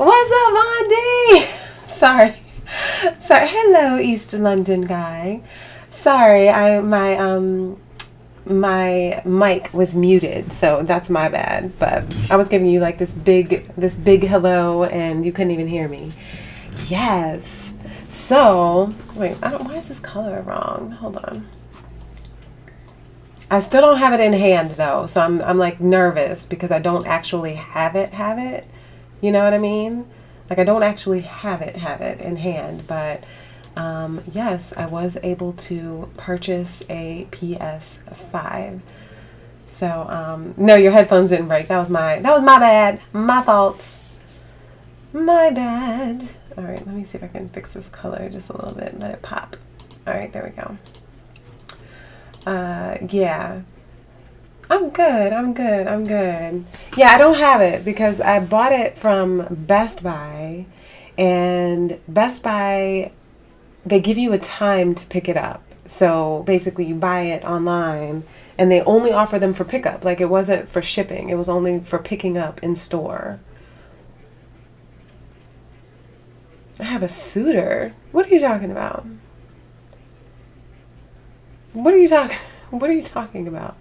What's up, Andy? Sorry. Sorry. Hello, East London guy. Sorry, my mic was muted, so that's my bad. But I was giving you like this big hello, and you couldn't even hear me. Yes. So wait, why is this color wrong? Hold on. I still don't have it in hand though, so I'm like nervous because I don't actually have it. You know what I mean? Like I don't actually have it in hand, but yes, I was able to purchase a PS5. So no, your headphones didn't break. That was my bad. My fault. My bad. All right, let me see if I can fix this color just a little bit. Let it pop. All right, there we go. Yeah. I'm good. Yeah, I don't have it because I bought it from Best Buy, and Best Buy, they give you a time to pick it up. So basically you buy it online and they only offer them for pickup. Like it wasn't for shipping. It was only for picking up in store. I have a suitor. What are you talking about? What are you talking about?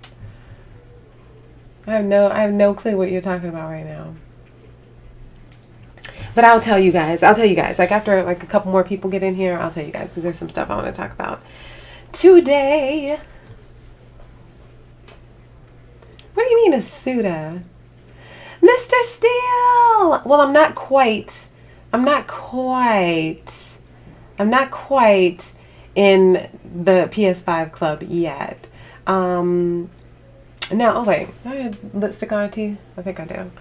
I have no clue what you're talking about right now. But I'll tell you guys. Like after like a couple more people get in here, I'll tell you guys because there's some stuff I want to talk about today. What do you mean a suitor? Mr. Steele! Well, I'm not quite in the PS5 club yet. No, oh wait, do I have lipstick on my teeth? I think I do.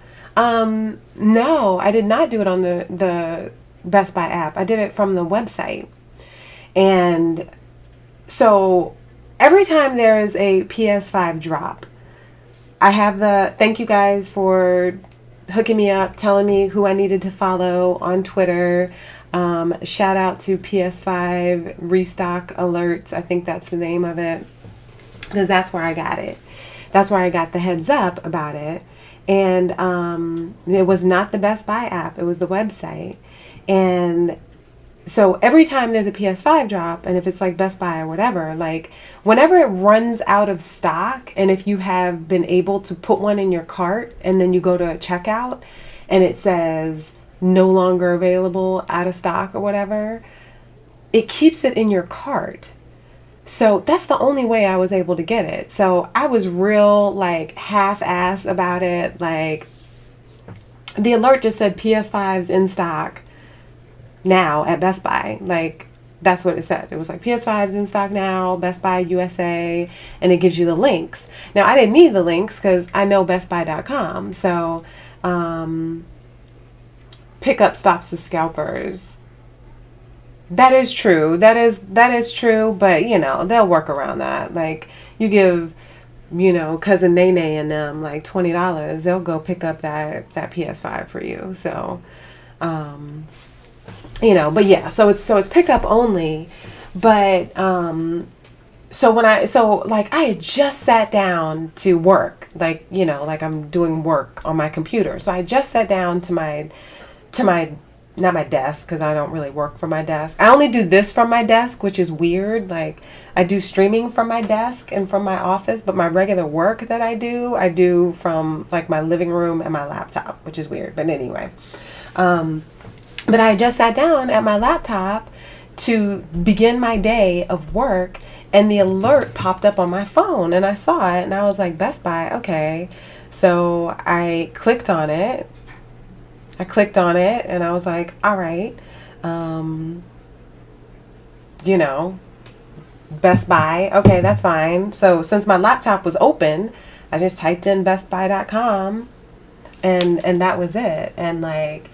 No, I did not do it on the Best Buy app. I did it from the website. And so every time there is a PS5 drop, I have thank you guys for hooking me up, telling me who I needed to follow on Twitter. Shout out to PS5 Restock Alerts. I think that's the name of it, because that's where I got it. That's where I got the heads up about it. And it was not the Best Buy app. It was the website. And so every time there's a PS5 drop, and if it's like Best Buy or whatever, like whenever it runs out of stock, and if you have been able to put one in your cart and then you go to checkout and it says no longer available, out of stock or whatever, it keeps it in your cart. So that's the only way I was able to get it. So I was real like half-ass about it. Like the alert just said PS5's in stock now at Best Buy. Like that's what it said. It was like PS5's in stock now, Best Buy USA, and it gives you the links. Now I didn't need the links because I know bestbuy.com. So pickup stops the scalpers. That is true. That is true. But you know, they'll work around that. Like you give, you know, cousin Nene and them like $20, they'll go pick up that PS5 for you. So, you know, but yeah, so it's pickup only. But so like I had just sat down to work, like, you know, like I'm doing work on my computer. So I just sat down to my not my desk, because I don't really work from my desk. I only do this from my desk, which is weird. Like I do streaming from my desk and from my office, but my regular work that I do from like my living room and my laptop, which is weird. But anyway, but I just sat down at my laptop to begin my day of work, and the alert popped up on my phone, and I saw it, and I was like, Best Buy, okay. So I clicked on it. And I was like, all right, you know, Best Buy. Okay, that's fine. So since my laptop was open, I just typed in bestbuy.com and that was it. And like,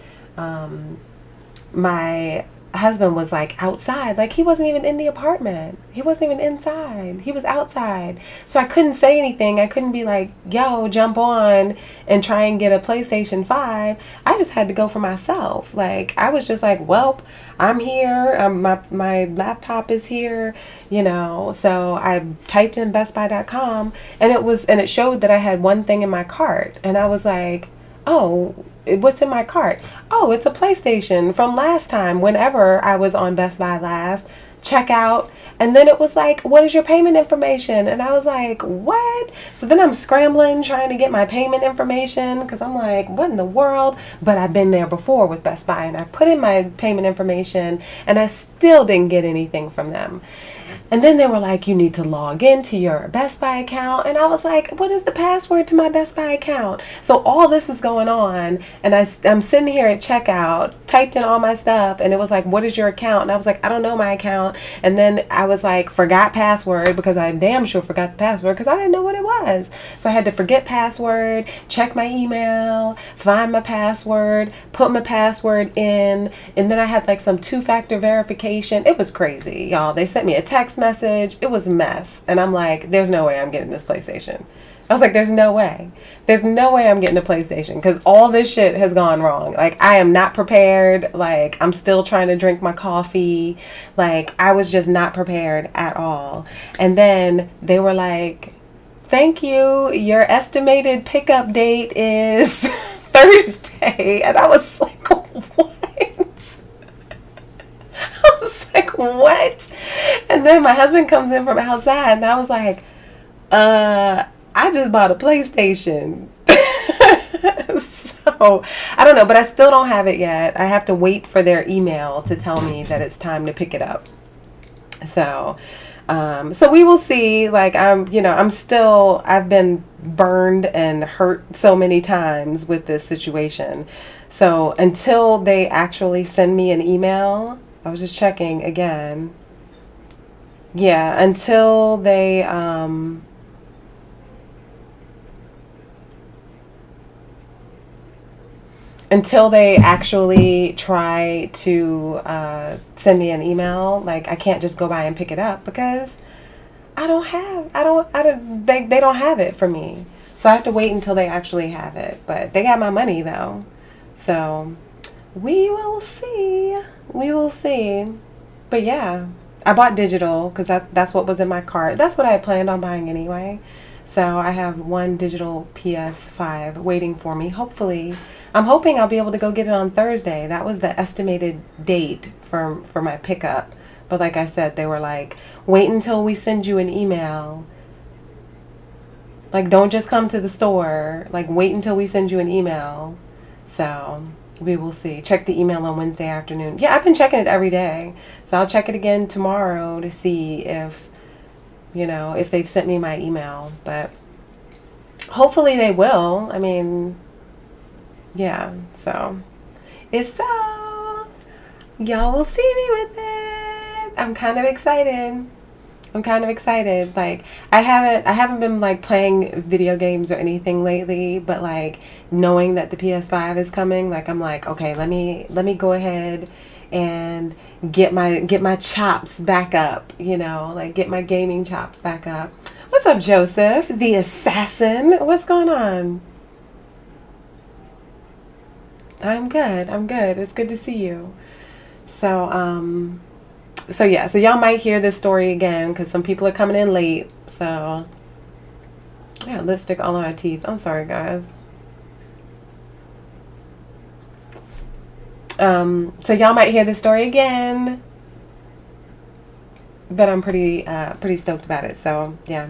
my husband was like outside, like he wasn't even in the apartment. He wasn't even inside. He was outside. So I couldn't say anything. I couldn't be like, yo, jump on and try and get a PlayStation 5. I just had to go for myself. Like I was just like, well, I'm here. My laptop is here, you know. So I typed in bestbuy.com and it showed that I had one thing in my cart, and I was like, oh, what's in my cart? Oh, it's a PlayStation from last time, whenever I was on Best Buy last. Check out. And then it was like, what is your payment information? And I was like, what? So then I'm scrambling trying to get my payment information because I'm like, what in the world? But I've been there before with Best Buy and I put in my payment information and I still didn't get anything from them. And then they were like, you need to log into your Best Buy account. And I was like, what is the password to my Best Buy account? So all this is going on. And I'm sitting here at checkout, typed in all my stuff. And it was like, what is your account? And I was like, I don't know my account. And then I was like, forgot password, because I damn sure forgot the password because I didn't know what it was. So I had to forget password, check my email, find my password, put my password in. And then I had like some 2-factor verification. It was crazy, y'all. They sent me a text message. It was a mess. And I'm like, there's no way I'm getting this PlayStation. I was like, there's no way. There's no way I'm getting a PlayStation because all this shit has gone wrong. Like, I am not prepared. Like, I'm still trying to drink my coffee. Like, I was just not prepared at all. And then they were like, thank you. Your estimated pickup date is Thursday. And I was like, what? I was like, what? And then my husband comes in from outside and I was like, I just bought a PlayStation. So I don't know, but I still don't have it yet. I have to wait for their email to tell me that it's time to pick it up. So we will see. Like, I've been burned and hurt so many times with this situation. So until they actually send me an email, I was just checking again. Yeah, until they actually try to send me an email, like, I can't just go by and pick it up because they don't have it for me. So I have to wait until they actually have it. But they got my money though. So we will see. We will see. But yeah, I bought digital because that's what was in my cart. That's what I planned on buying anyway. So I have one digital PS5 waiting for me. Hopefully, I'm hoping I'll be able to go get it on Thursday. That was the estimated date for my pickup. But like I said, they were like, wait until we send you an email. Like, don't just come to the store. Like, wait until we send you an email. So we will see. Check the email on Wednesday afternoon. Yeah, I've been checking it every day. So I'll check it again tomorrow to see if they've sent me my email. But hopefully they will. I mean, yeah. So if so, y'all will see me with it. I'm kind of excited. Like, I haven't been like playing video games or anything lately, but like knowing that the PS5 is coming, like, I'm like, okay, let me go ahead and get my chops back up, like get my gaming chops back up. What's up, Joseph, the assassin? What's going on? I'm good. It's good to see you. So yeah, so y'all might hear this story again because some people are coming in late. So yeah, lipstick all on our teeth. I'm sorry, guys. So y'all might hear this story again, but I'm pretty stoked about it. So yeah.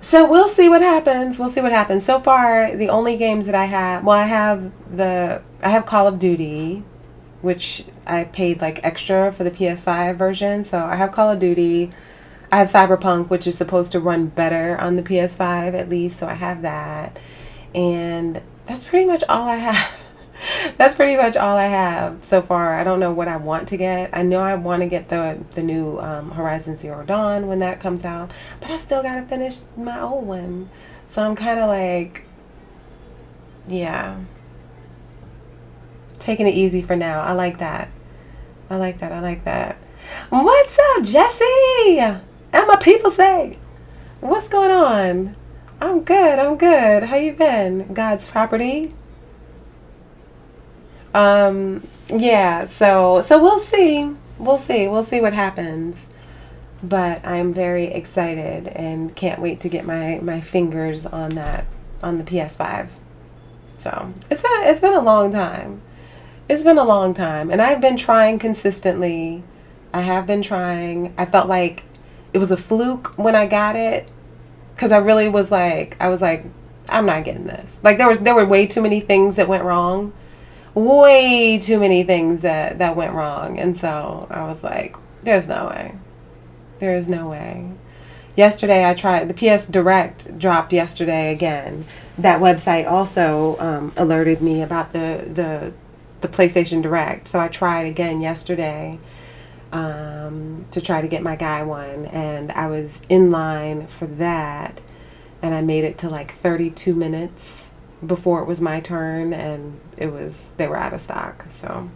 So we'll see what happens. So far, the only games that I have, well, I have Call of Duty, which I paid like extra for the PS5 version. So I have Call of Duty. I have Cyberpunk, which is supposed to run better on the PS5 at least. So I have that. And that's pretty much all I have. That's pretty much all I have so far. I don't know what I want to get. I know I want to get the new Horizon Zero Dawn when that comes out. But I still got to finish my old one. So I'm kind of like, yeah. Taking it easy for now. I like that. What's up, Jesse? And my people say, what's going on? I'm good. How you been? God's property. Yeah, so we'll see. We'll see what happens. But I'm very excited and can't wait to get my fingers on the PS5. So it's been a long time. It's been a long time, and I've been trying consistently. I have been trying. I felt like it was a fluke when I got it, because I really was like, I'm not getting this. Like there were way too many things that went wrong, way too many things that went wrong, and so I was like, there's no way, there's no way. Yesterday I tried, the PS Direct dropped yesterday again. That website also alerted me about the PlayStation Direct, so I tried again yesterday to try to get my guy one, and I was in line for that, and I made it to like 32 minutes before it was my turn, and they were out of stock. So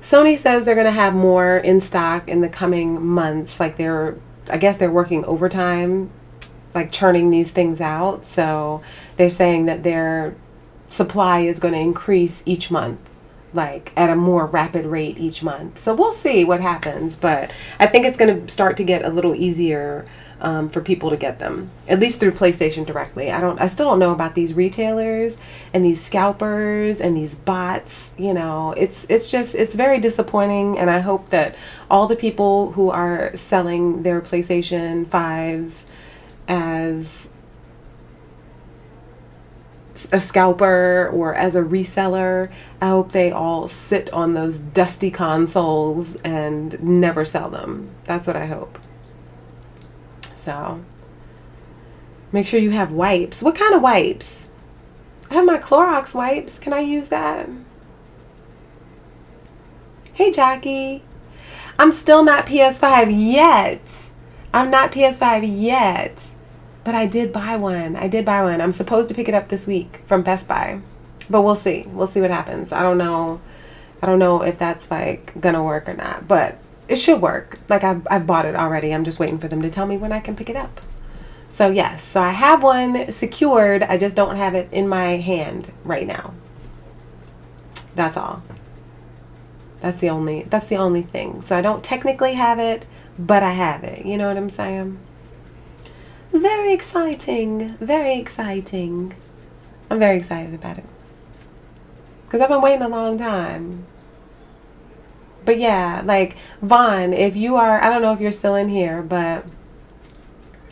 Sony says they're going to have more in stock in the coming months. Like I guess they're working overtime, like churning these things out. So they're saying that their supply is going to increase each month, like at a more rapid rate each month. So we'll see what happens, but I think it's going to start to get a little easier for people to get them, at least through PlayStation directly. I still don't know about these retailers and these scalpers and these bots. It's very disappointing, and I hope that all the people who are selling their PlayStation 5s as a scalper or as a reseller, I hope they all sit on those dusty consoles and never sell them. That's what I hope. So make sure you have wipes. What kind of wipes? I have my Clorox wipes. Can I use that? Hey, Jackie. I'm still not PS5 yet. I'm not PS5 yet. But I did buy one. I'm supposed to pick it up this week from Best Buy. But we'll see. We'll see what happens. I don't know if that's like gonna work or not. But it should work. Like I've bought it already. I'm just waiting for them to tell me when I can pick it up. So yes, so I have one secured. I just don't have it in my hand right now. That's all. That's the only thing. So I don't technically have it, but I have it. You know what I'm saying? Very exciting. Very exciting. I'm very excited about it. Because I've been waiting a long time. But yeah, like Vaughn, if you are, I don't know if you're still in here, but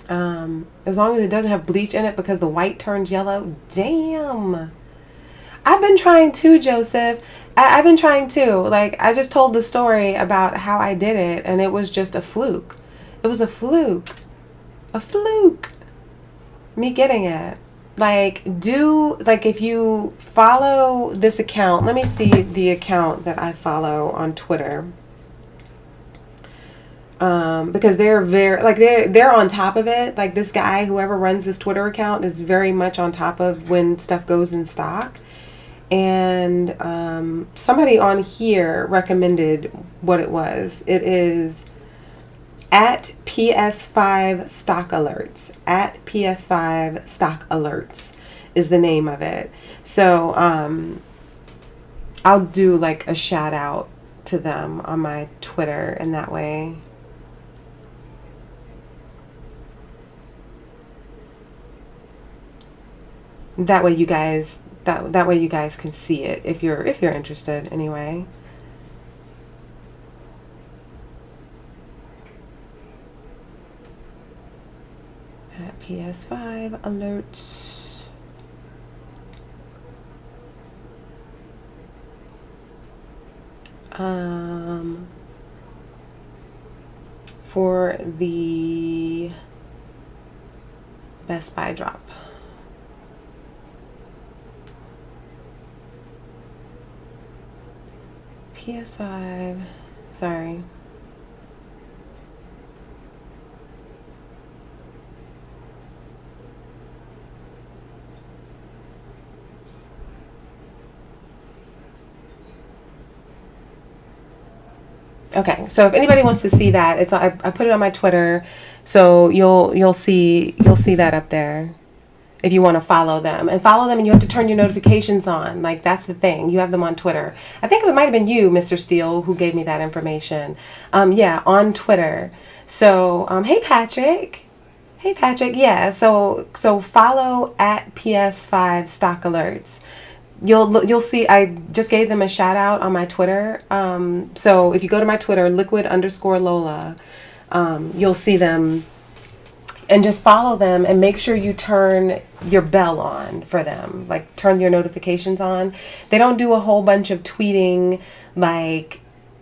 as long as it doesn't have bleach in it because the white turns yellow, damn. I've been trying too, Joseph. I've been trying too. Like, I just told the story about how I did it, and it was just a fluke. It was a fluke. A fluke. Me getting it. Like, if you follow this account, let me see the account that I follow on Twitter. Because they're they're on top of it. Like, this guy, whoever runs this Twitter account, is very much on top of when stuff goes in stock. And somebody on here recommended what it was. It is at PS5 Stock Alerts. At PS5 Stock Alerts is the name of it. So I'll do like a shout out to them on my Twitter, and that way you guys that way you guys can see it if you're interested anyway. At PS5 alerts. For the Best Buy drop. PS5, sorry. Okay, so if anybody wants to see that, I put it on my Twitter, so you'll see that up there. If you want to follow them, and you have to turn your notifications on. Like, that's the thing. You have them on Twitter. I think it might have been you, Mr. Steele, who gave me that information. Yeah, on Twitter. So, hey, Patrick. Hey Patrick, yeah. So follow at PS5 Stock Alerts. You'll see. I just gave them a shout out on my Twitter. So if you go to my Twitter, liquid_Lola, you'll see them, and just follow them and make sure you turn your bell on for them. Like turn your notifications on. They don't do a whole bunch of tweeting. Like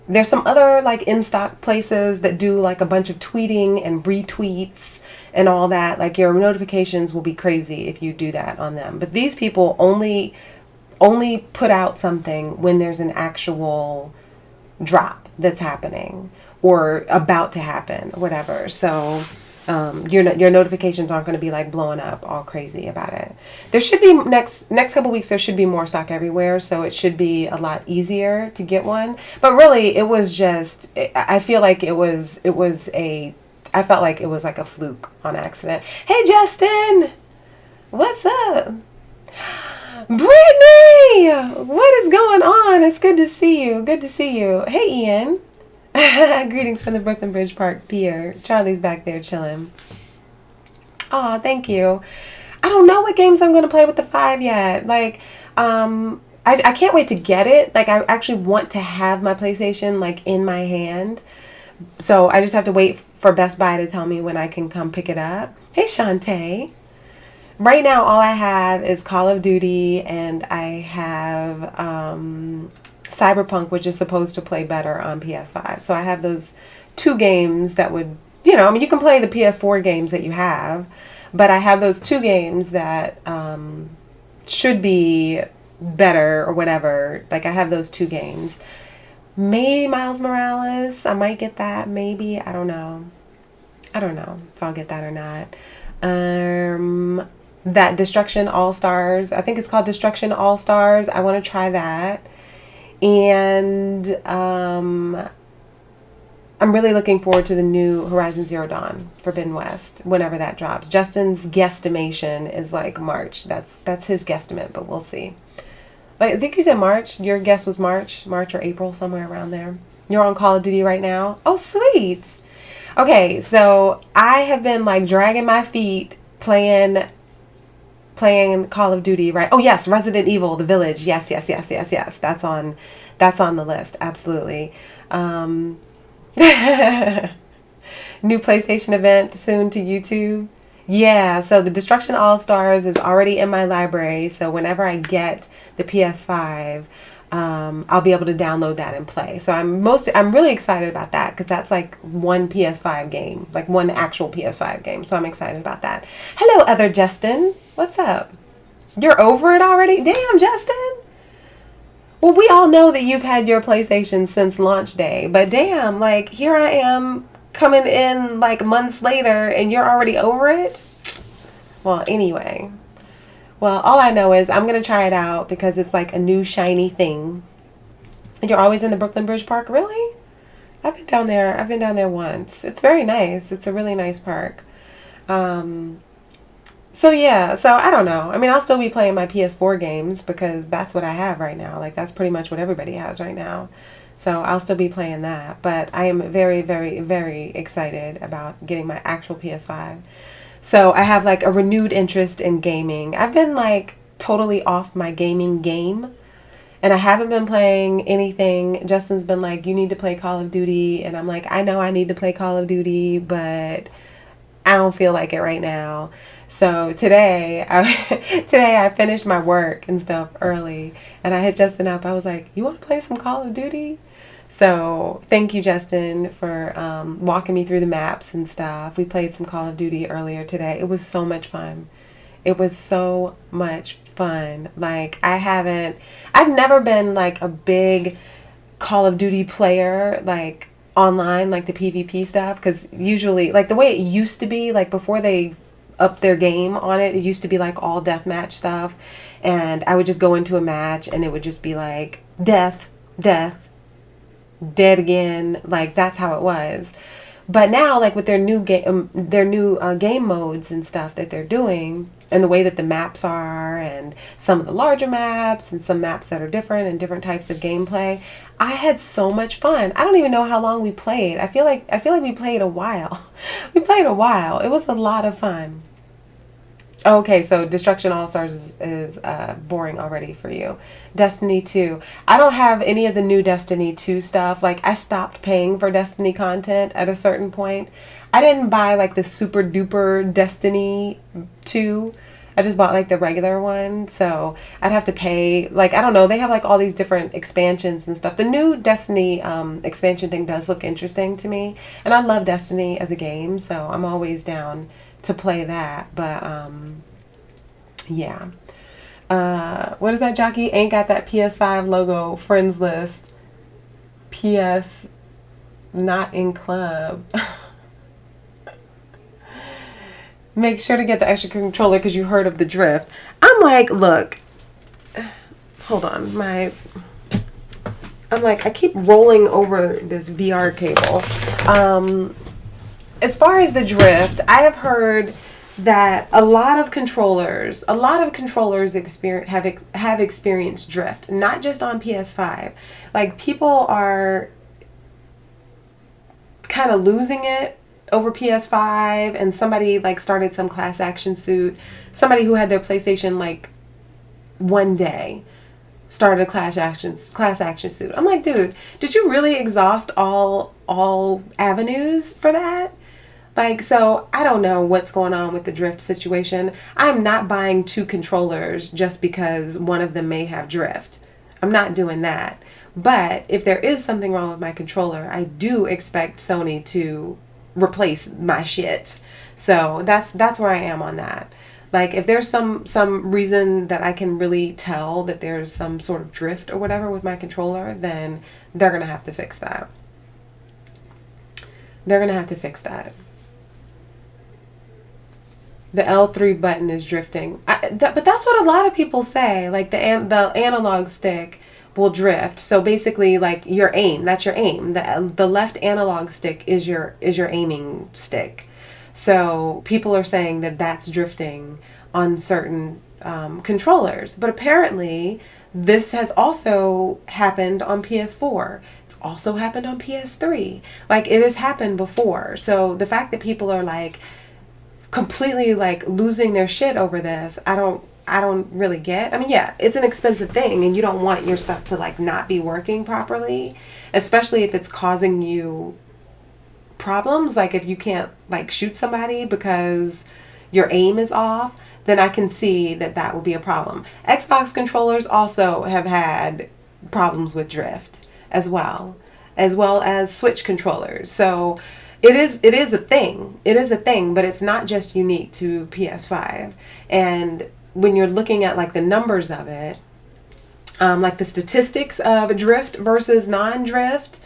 there's some other like in stock places that do like a bunch of tweeting and retweets and all that. Like your notifications will be crazy if you do that on them. But these people only put out something when there's an actual drop that's happening or about to happen or whatever. So your notifications aren't going to be like blowing up all crazy about it. There should be next couple weeks. There should be more stock everywhere, so it should be a lot easier to get one. But really, it was just. I feel like it was a. I felt like it was like a fluke on accident. Hey Justin, what's up? Brittany, what is going on? It's good to see you. Good to see you. Hey Ian. Greetings from the Brooklyn Bridge Park Pier. Charlie's back there chilling. Aw, thank you. I don't know what games I'm going to play with the 5 yet. Like, I can't wait to get it. Like, I actually want to have my PlayStation, like, in my hand. So I just have to wait for Best Buy to tell me when I can come pick it up. Hey, Shantae. Right now, all I have is Call of Duty, and I have Cyberpunk, which is supposed to play better on PS5. So I have those 2 games that would, I mean, you can play the PS4 games that you have, but I have those 2 games that should be better or whatever. Like, I have those 2 games. Maybe Miles Morales. I might get that. Maybe. I don't know. I don't know if I'll get that or not. That Destruction All-Stars. I think it's called Destruction All-Stars. I want to try that. And I'm really looking forward to the new Horizon Zero Dawn Forbidden West whenever that drops. Justin's guesstimation is like March. That's his guesstimate, but we'll see. I think you said March. Your guess was March or April, somewhere around there. You're on Call of Duty right now. Oh, sweet. Okay, so I have been like dragging my feet playing Call of Duty, right? Oh yes, Resident Evil, The Village. Yes. That's on the list. Absolutely. New PlayStation event soon to YouTube. Yeah, so the Destruction All-Stars is already in my library, so whenever I get the PS5, I'll be able to download that and play. So I'm really excited about that because that's like one PS5 game, like one actual PS5 game. So I'm excited about that. Hello, other Justin. What's up? You're over it already? Damn, Justin. Well, we all know that you've had your PlayStation since launch day, but damn, like here I am coming in like months later and you're already over it? Well, anyway. Well, all I know is I'm going to try it out because it's like a new shiny thing. And you're always in the Brooklyn Bridge Park? Really? I've been down there once. It's very nice. It's a really nice park. So yeah, so I don't know. I mean, I'll still be playing my PS4 games because that's what I have right now. Like that's pretty much what everybody has right now. So I'll still be playing that. But I am very, very, very excited about getting my actual PS5. So I have like a renewed interest in gaming. I've been like totally off my gaming game. And I haven't been playing anything. Justin's been like, you need to play Call of Duty. And I'm like, I know I need to play Call of Duty, but I don't feel like it right now. So today I finished my work and stuff early. And I hit Justin up. I was like, you want to play some Call of Duty? So thank you, Justin, for walking me through the maps and stuff. We played some Call of Duty earlier today. It was so much fun. It was so much fun. Like I've never been like a big Call of Duty player, like online, like the PvP stuff. Because usually, like the way it used to be, like before they upped their game on it, it used to be like all deathmatch stuff. And I would just go into a match and it would just be like death, dead again. Like that's how it was. But now, like with their new game modes and stuff that they're doing, and the way that the maps are, and some of the larger maps and some maps that are different and different types of gameplay. I had so much fun. I don't even know how long we played. I feel like we played a while. We played a while. It was a lot of fun. Okay, so Destruction All Stars is boring already for you. Destiny 2. I don't have any of the new Destiny 2 stuff. Like, I stopped paying for Destiny content at a certain point. I didn't buy like the super duper Destiny 2. I just bought like the regular one. So I'd have to pay, like, I don't know. They have like all these different expansions and stuff. The new Destiny expansion thing does look interesting to me. And I love Destiny as a game. So I'm always down to play that. But yeah. What is that, Jockey? Ain't got that PS5 logo, friends list. PS not in club. Make sure to get the extra controller because you heard of the drift. I'm like, look, hold on. I'm like, I keep rolling over this VR cable. As far as the drift, I have heard that a lot of controllers have experienced drift, not just on PS5. Like, people are kind of losing it over PS5, and somebody like started some class action suit. Somebody who had their PlayStation like one day started a class action suit. I'm like, dude, did you really exhaust all avenues for that? Like, so I don't know what's going on with the drift situation. I'm not buying two controllers just because one of them may have drift. I'm not doing that. But if there is something wrong with my controller, I do expect Sony to replace my shit. So that's where I am on that. Like, if there's some reason that I can really tell that there's some sort of drift or whatever with my controller, then they're going to have to fix that. They're going to have to fix that. The L3 button is drifting. But that's what a lot of people say. Like, the analog stick will drift. So basically, like, your aim, that's your aim. The left analog stick is your aiming stick. So people are saying that that's drifting on certain controllers. But apparently, this has also happened on PS4. It's also happened on PS3. Like, it has happened before. So the fact that people are like completely like losing their shit over this, I don't really get. I mean, yeah, it's an expensive thing and you don't want your stuff to like not be working properly, especially if it's causing you problems. Like, if you can't like shoot somebody because your aim is off, then I can see that would be a problem. Xbox controllers also have had problems with drift as well as Switch controllers. So it is a thing. It is a thing, but it's not just unique to PS5. And when you're looking at like the numbers of it, like the statistics of drift versus non-drift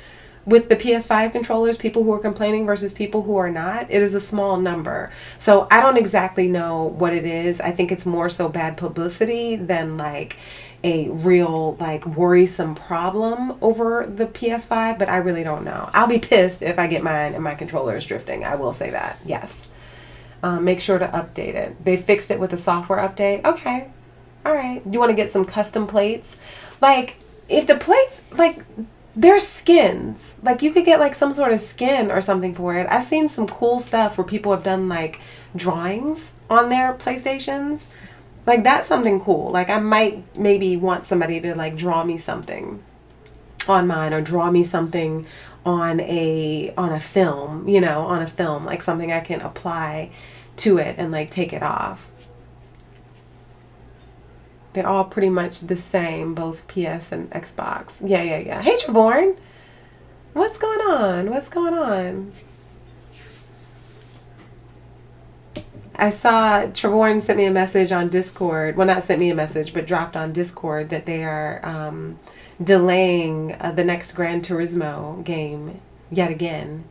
with the PS5 controllers, people who are complaining versus people who are not, it is a small number. So I don't exactly know what it is. I think it's more so bad publicity than like a real like worrisome problem over the PS5, but I really don't know. I'll be pissed if I get mine and my controller is drifting. I will say that. Yes. Make sure to update it. They fixed it with a software update. Okay. All right. You want to get some custom plates? Like, if the plates, like, they're skins. Like, you could get like some sort of skin or something for it. I've seen some cool stuff where people have done like drawings on their PlayStations. Like, that's something cool. Like, I might maybe want somebody to like draw me something on mine, or draw me something on a film, on a film, like something I can apply to it and like take it off. They're all pretty much the same, both PS and Xbox. Yeah. Hey, Trevorn. What's going on? I saw Trevorn sent me a message on Discord. Well, not sent me a message, but dropped on Discord that they are delaying the next Gran Turismo game yet again.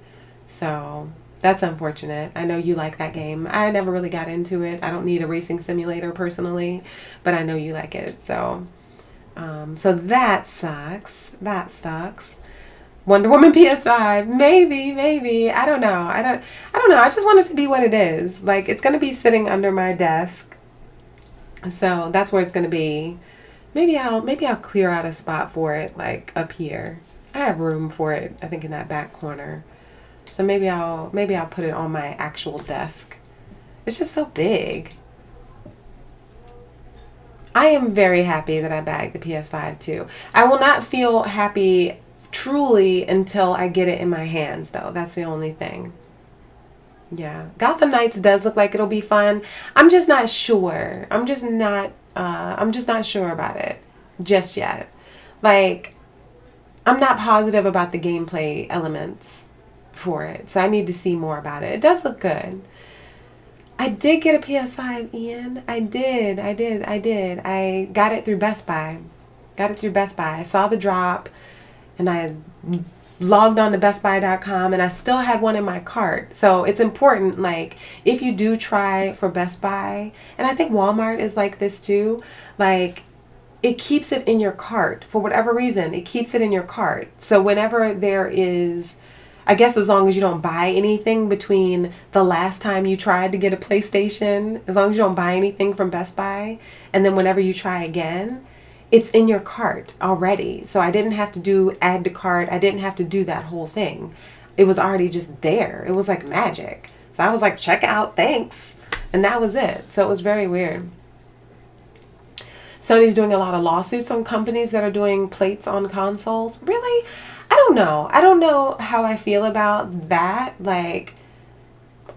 So that's unfortunate. I know you like that game. I never really got into it. I don't need a racing simulator personally, but I know you like it. So that sucks. That sucks. Wonder Woman PS5, maybe. I don't know. I don't know. I just want it to be what it is. Like, it's going to be sitting under my desk So that's where it's going to be. Maybe I'll clear out a spot for it, like up here. I have room for it, I think, in that back corner. So maybe I'll put it on my actual desk. It's just so big. I am very happy that I bagged the PS5 too. I will not feel happy truly until I get it in my hands, though. That's the only thing. Yeah, Gotham Knights does look like it'll be fun. I'm just not sure. I'm just not sure about it just yet. Like, I'm not positive about the gameplay elements for it, so I need to see more about it. It does look good. I did get a PS5, Ian. I did. I got it through Best Buy. I saw the drop and I logged on to bestbuy.com and I still had one in my cart. So it's important, like, if you do try for Best Buy, and I think Walmart is like this too, like, it keeps it in your cart for whatever reason. It keeps it in your cart. So whenever there is, I guess as long as you don't buy anything between the last time you tried to get a PlayStation, as long as you don't buy anything from Best Buy, and then whenever you try again, it's in your cart already. So I didn't have to do add to cart. I didn't have to do that whole thing. It was already just there. It was like magic. So I was like, check out, thanks. And that was it. So it was very weird. Sony's doing a lot of lawsuits on companies that are doing plates on consoles. Really? I don't know. I don't know how I feel about that. Like,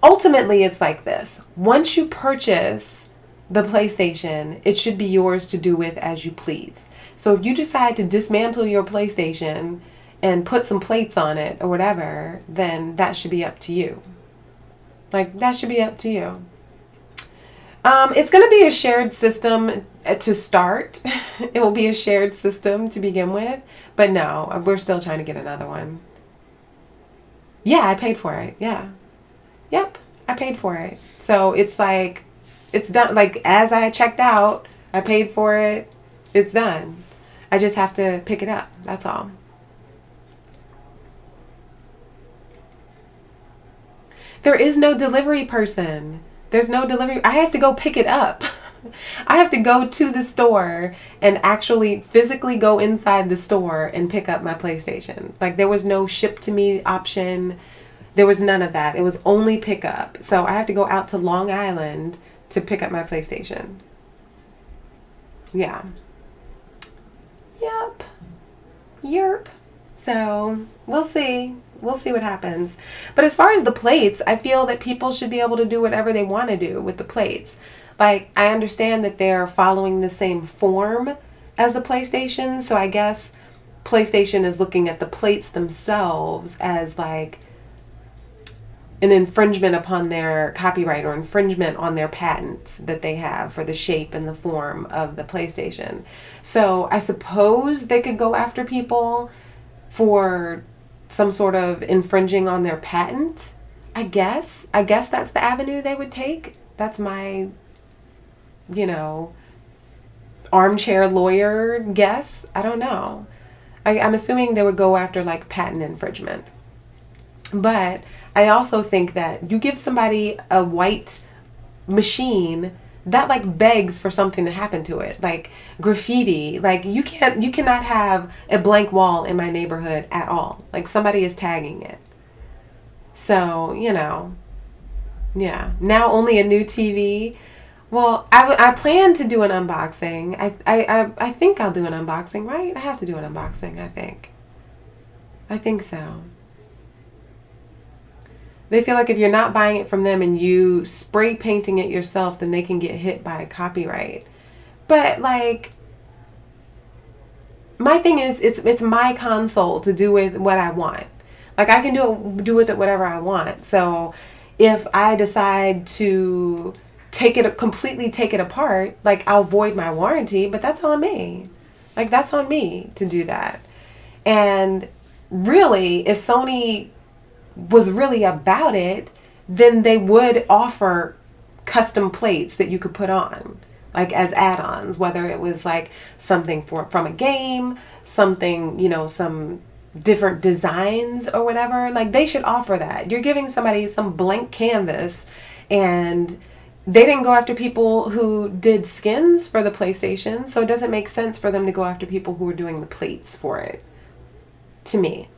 ultimately, it's like this. Once you purchase the PlayStation, it should be yours to do with as you please. So if you decide to dismantle your PlayStation and put some plates on it or whatever, then that should be up to you. Like, that should be up to you. It's going to be a shared system to start. It will be a shared system to begin with. But no, we're still trying to get another one. Yeah, I paid for it. Yeah. Yep, I paid for it. So it's like, it's done. Like, as I checked out, I paid for it. It's done. I just have to pick it up. That's all. There is no delivery person. There's no delivery. I have to go pick it up. I have to go to the store and actually physically go inside the store and pick up my PlayStation. Like, there was no ship to me option. There was none of that. It was only pick up. So I have to go out to Long Island to pick up my PlayStation. Yeah. Yep. Yerp. So we'll see. We'll see what happens. But as far as the plates, I feel that people should be able to do whatever they want to do with the plates. Like, I understand that they're following the same form as the PlayStation. So I guess PlayStation is looking at the plates themselves as like an infringement upon their copyright or infringement on their patents that they have for the shape and the form of the PlayStation. So I suppose they could go after people for some sort of infringing on their patent. I guess that's the avenue they would take. That's my, armchair lawyer guess. I don't know. I'm assuming they would go after like patent infringement. But I also think that you give somebody a white machine, that like begs for something to happen to it. Like graffiti. Like you cannot have a blank wall in my neighborhood at all. Like somebody is tagging it. So, yeah. Now only a new TV. Well, I plan to do an unboxing. I think I'll do an unboxing, right? I have to do an unboxing, I think. I think so. They feel like if you're not buying it from them and you spray painting it yourself, then they can get hit by copyright. But like, my thing is, it's my console to do with what I want. Like, I can do with it whatever I want. So if I decide to completely take it apart, like, I'll void my warranty, but that's on me. Like, that's on me to do that. And really, if Sony was really about it, then they would offer custom plates that you could put on, like as add-ons, whether it was like something from a game, something, some different designs or whatever. Like, they should offer that. You're giving somebody some blank canvas and They didn't go after people who did skins for the PlayStation, so it doesn't make sense for them to go after people who are doing the plates for it, to me.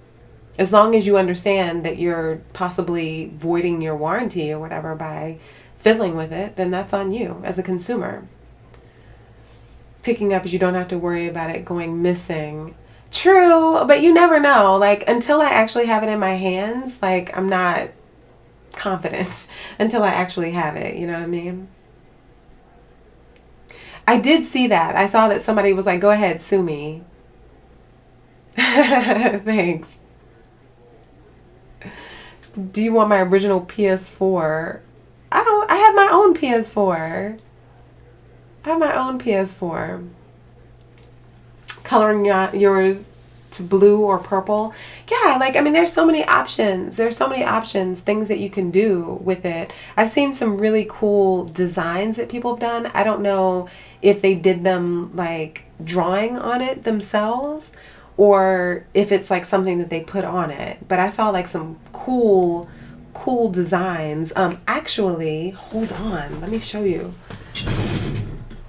As long as you understand that you're possibly voiding your warranty or whatever by fiddling with it, then that's on you as a consumer. Picking up is you don't have to worry about it going missing. True, but you never know. Like, until I actually have it in my hands, like, I'm not confident until I actually have it. You know what I mean? I did see that. I saw that somebody was like, go ahead, sue me. Thanks. Do you want my original PS4? I have my own PS4. I have my own PS4. Coloring yours to blue or purple. Yeah, like, I mean, there's so many options. There's so many options, things that you can do with it. I've seen some really cool designs that people have done. I don't know if they did them like drawing on it themselves or if it's like something that they put on it. But I saw like some cool designs. Actually, hold on. Let me show you.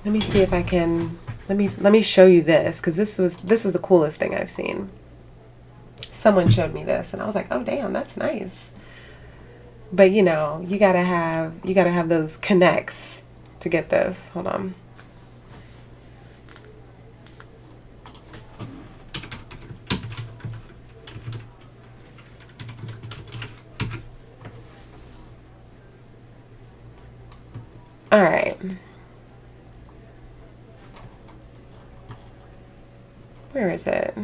Let me see if I can. Let me show you this, because this is the coolest thing I've seen. Someone showed me this and I was like, oh damn, that's nice. But you know, you gotta have those connects to get this. Hold on. All right. Where is it?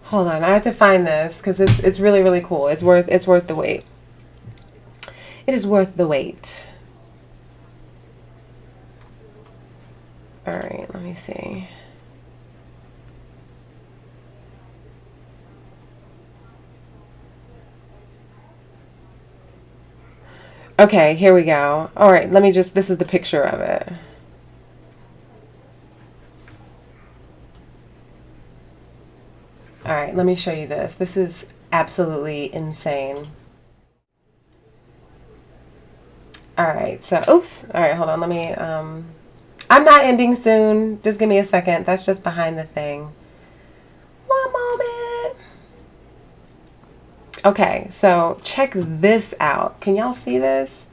Hold on, I have to find this because it's really, really cool. It's worth the wait. It is worth the wait. All right, let me see. Okay, here we go. All right, this is the picture of it. All right, let me show you this. This is absolutely insane. All right, so, oops. All right, hold on. Let me, I'm not ending soon. Just give me a second. That's just behind the thing. One moment. Okay, so check this out. Can y'all see this?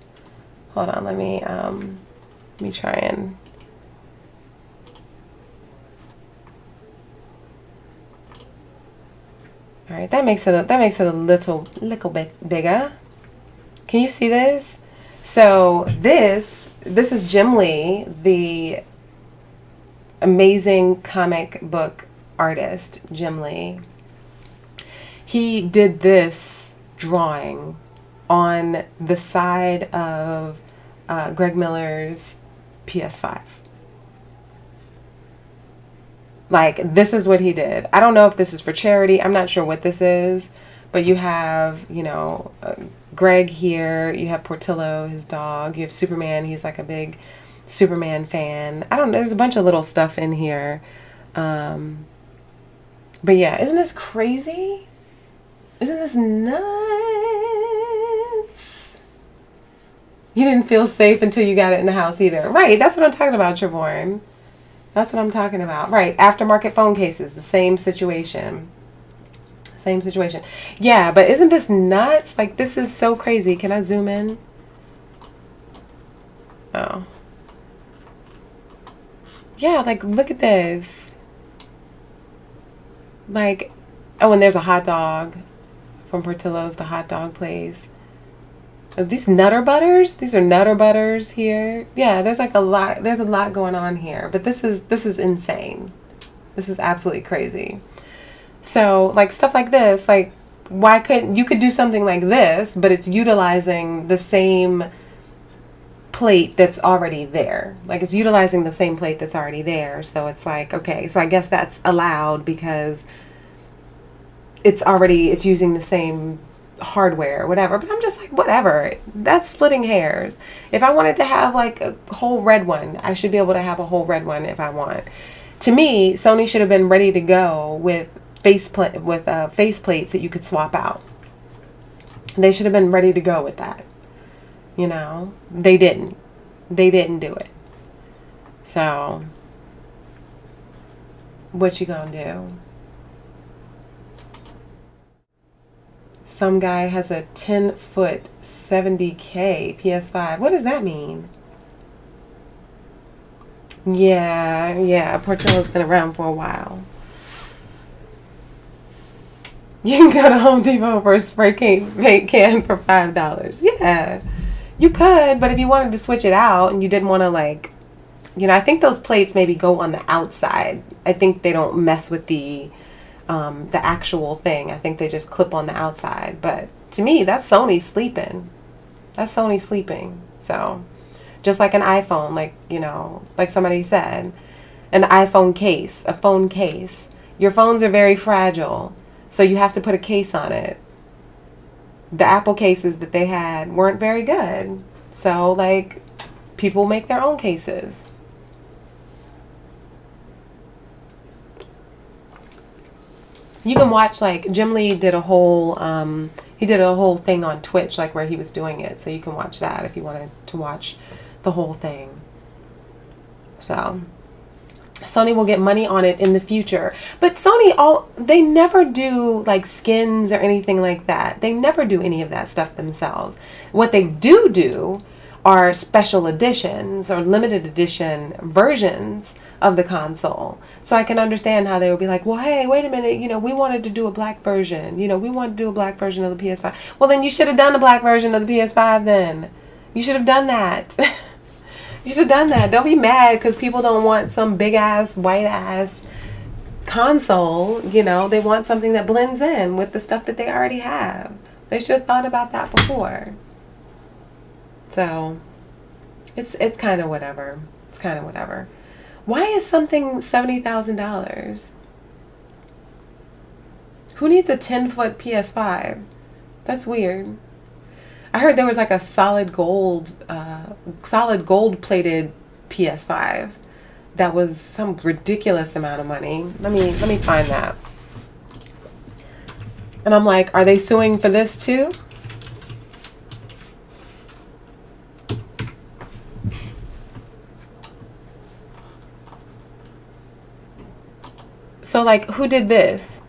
Hold on, let me try and. All right, that makes it a little bit bigger. Can you see this? So this is Jim Lee, the amazing comic book artist, Jim Lee. He did this drawing on the side of Greg Miller's PS5. Like, this is what he did. I don't know if this is for charity. I'm not sure what this is. But you have, you know, Greg here. You have Portillo, his dog. You have Superman. He's like a big Superman fan. I don't know. There's a bunch of little stuff in here. But yeah, isn't this crazy? Isn't this nuts? You didn't feel safe until you got it in the house either. Right, that's what I'm talking about, Trevorn. That's what I'm talking about. Right, aftermarket phone cases, the same situation. Same situation. Yeah, but isn't this nuts? Like, this is so crazy. Can I zoom in? Oh. Yeah, like, look at this. Like, oh, and there's a hot dog from Portillo's, the hot dog place. Are these Nutter Butters? These are Nutter Butters here. Yeah, there's like a lot. There's a lot going on here. But this is insane. This is absolutely crazy. So, like, stuff like this, like, why couldn't you could do something like this, but it's utilizing the same plate that's already there. Like, it's utilizing the same plate that's already there. So it's like, okay, so I guess that's allowed because it's using the same hardware or whatever. But I'm just like, whatever. That's splitting hairs. If I wanted to have like a whole red one, I should be able to have a whole red one if I want. To me, Sony should have been ready to go with face plates that you could swap out. They should have been ready to go with that. You know, they didn't. They didn't do it. So, what you gonna do? Some guy has a 10-foot 70K PS5. What does that mean? Yeah, Portillo's been around for a while. You can go to Home Depot for a spray paint can for $5. Yeah, you could, but if you wanted to switch it out and you didn't want to, like, you know, I think those plates maybe go on the outside. I think they don't mess with the actual thing. I think they just clip on the outside. But to me, that's Sony sleeping. That's Sony sleeping. So, just like an iPhone, like, you know, like somebody said, an iPhone case, a phone case. Your phones are very fragile, so you have to put a case on it. The Apple cases that they had weren't very good. So, like, people make their own cases. You can watch, like, Jim Lee did a whole, he did a whole thing on Twitch, like, where he was doing it. So you can watch that if you wanted to watch the whole thing. So, Sony will get money on it in the future. But Sony, they never do, like, skins or anything like that. They never do any of that stuff themselves. What they do are special editions or limited edition versions of the console. So I can understand how they would be like, well, hey, wait a minute, you know, we wanted to do a black version. You know, we wanted to do a black version of the PS5. Well, then you should have done a black version of the PS5 then. You should have done that. You should have done that. Don't be mad because people don't want some big-ass, white-ass console. You know, they want something that blends in with the stuff that they already have. They should have thought about that before. So, it's kind of whatever. It's kind of whatever. Why is something $70,000? Who needs a 10-foot PS5? That's weird. I heard there was like a solid gold plated PS5 that was some ridiculous amount of money. Let me find that. And I'm like, are they suing for this too? So, like, who did this?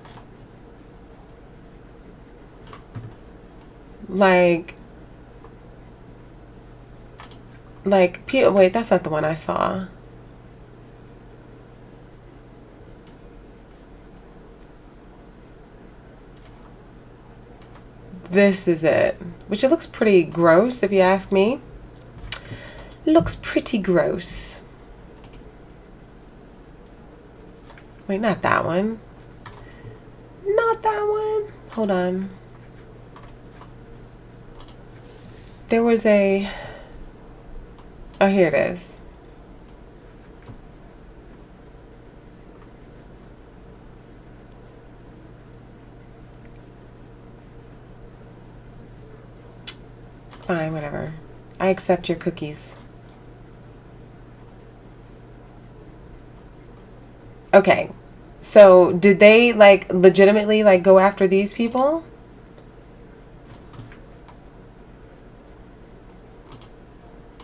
Like, wait, that's not the one I saw. This is it. Which it looks pretty gross, if you ask me. Looks pretty gross. Wait, not that one. Not that one. Hold on. There was a... Oh, here it is. Fine, whatever. I accept your cookies. Okay. So, did they, like, legitimately, like, go after these people?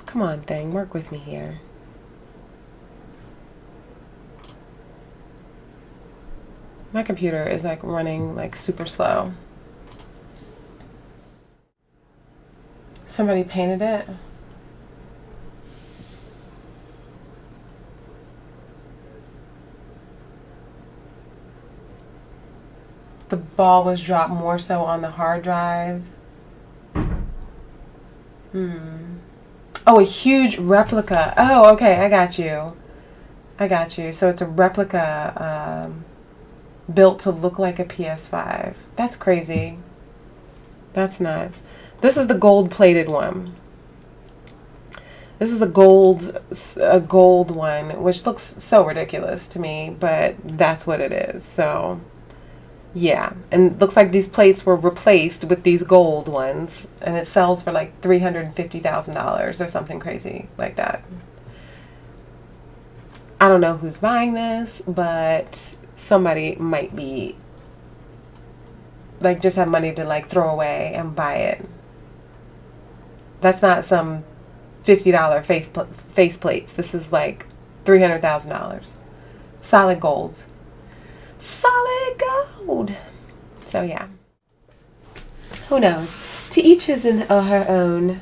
Come on, thing. Work with me here. My computer is, like, running, like, super slow. Somebody painted it? The ball was dropped more so on the hard drive. Oh, a huge replica. Oh, okay, I got you. I got you. So it's a replica built to look like a PS5. That's crazy. That's nuts. This is the gold-plated one. This is a gold one, which looks so ridiculous to me, but that's what it is. So, yeah. And it looks like these plates were replaced with these gold ones, and it sells for like $350,000 or something crazy like that. I don't know who's buying this, but somebody might be like just have money to like throw away and buy it. That's not some $50 face plates. This is like $300,000. Solid gold. Solid gold. So yeah. Who knows? To each his and her own.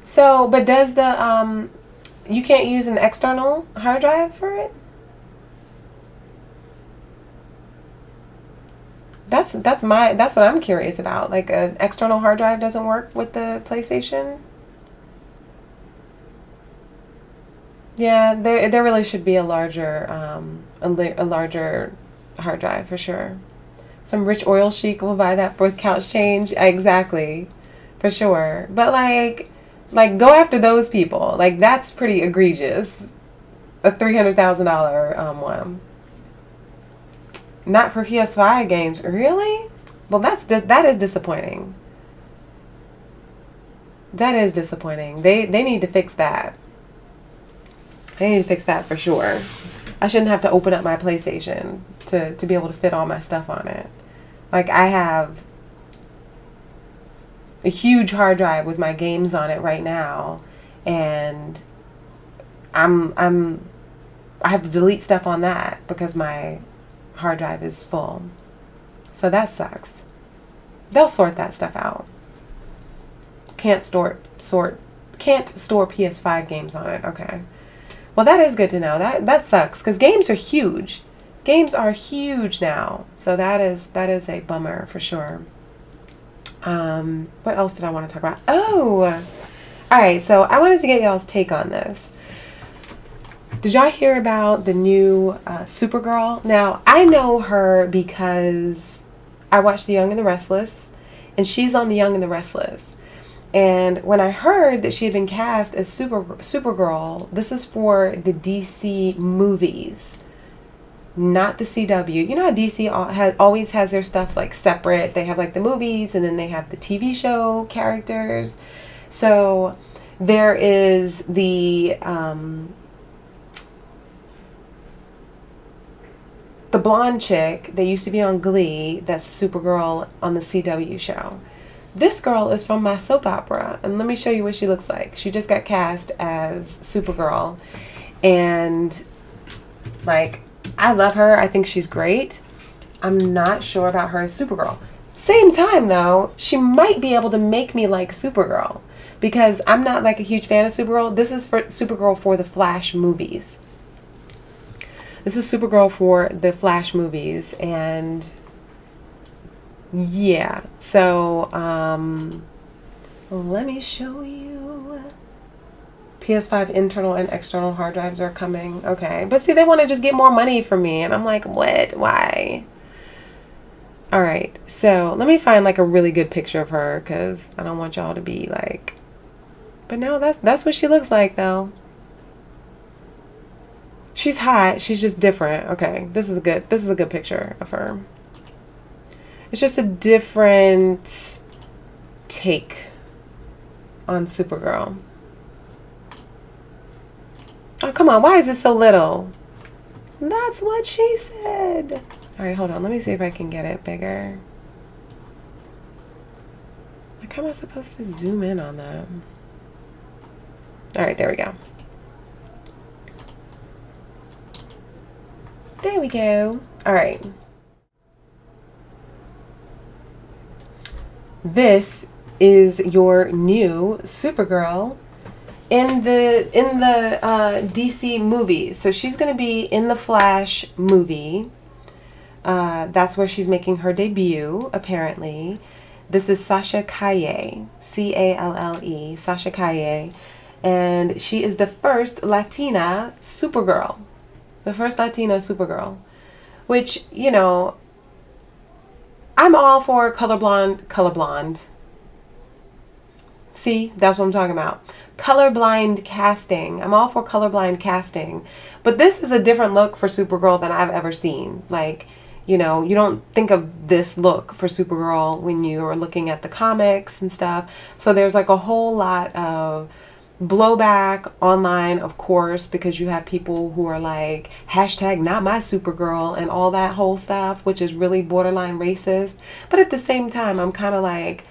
So, but does the you can't use an external hard drive for it? That's what I'm curious about. Like an external hard drive doesn't work with the PlayStation? Yeah, there really should be a larger a larger hard drive for sure. Some rich oil chic will buy that for couch change. Exactly. For sure. But like go after those people. Like that's pretty egregious. A $300,000 one. Not for PS5 games. Really? Well, that is disappointing. That is disappointing. They need to fix that. I need to fix that for sure. I shouldn't have to open up my PlayStation to be able to fit all my stuff on it. Like I have a huge hard drive with my games on it right now, and I have to delete stuff on that because my hard drive is full. So that sucks. They'll sort that stuff out. Can't store PS5 games on it. Okay. Well, that is good to know. That sucks because games are huge. Games are huge now. So that is a bummer for sure. What else did I want to talk about? Oh, all right. So I wanted to get y'all's take on this. Did y'all hear about the new Supergirl? Now, I know her because I watched The Young and the Restless, and she's on The Young and the Restless. And when I heard that she had been cast as Supergirl, this is for the DC movies, not the CW. You know how DC always has their stuff like separate. They have like the movies, and then they have the TV show characters. So there is the blonde chick that used to be on Glee, that's Supergirl on the CW show. This girl is from my soap opera, and let me show you what she looks like. She just got cast as Supergirl, and like, I love her. I think she's great. I'm not sure about her as Supergirl. Same time though, she might be able to make me like Supergirl, because I'm not like a huge fan of Supergirl. This is for Supergirl for the Flash movies. This is Supergirl for the Flash movies, and yeah, so let me show you. PS5 internal and external hard drives are coming. Okay, but see, they want to just get more money from me, and I'm like, what? Why? All right, so let me find like a really good picture of her, because I don't want y'all to be like, but no, that's what she looks like though. She's hot. She's just different. Okay, this is a good picture of her. It's just a different take on Supergirl. Oh, come on. Why is it so little? That's what she said. All right, hold on. Let me see if I can get it bigger. Like, how am I supposed to zoom in on that? All right, there we go. There we go. All right. This is your new Supergirl in the DC movies. So she's going to be in the Flash movie. That's where she's making her debut, apparently. This is Sasha Calle, Calle, Sasha Calle, and she is the first Latina Supergirl. The first Latina Supergirl, which, you know, I'm all for colorblind. See, that's what I'm talking about. Colorblind casting. I'm all for colorblind casting. But this is a different look for Supergirl than I've ever seen. Like, you know, you don't think of this look for Supergirl when you are looking at the comics and stuff. So there's like a whole lot of blowback online, of course, because you have people who are like hashtag not my Supergirl and all that whole stuff, which is really borderline racist. But at the same time, I'm kind of like,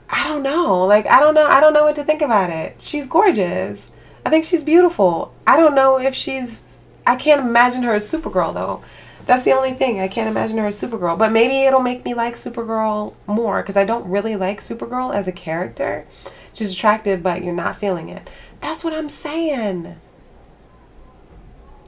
I don't know. Like, I don't know. I don't know what to think about it. She's gorgeous. I think she's beautiful. I don't know if I can't imagine her as Supergirl, though. That's the only thing. I can't imagine her as Supergirl. But maybe it'll make me like Supergirl more, because I don't really like Supergirl as a character. She's attractive, but you're not feeling it. That's what I'm saying.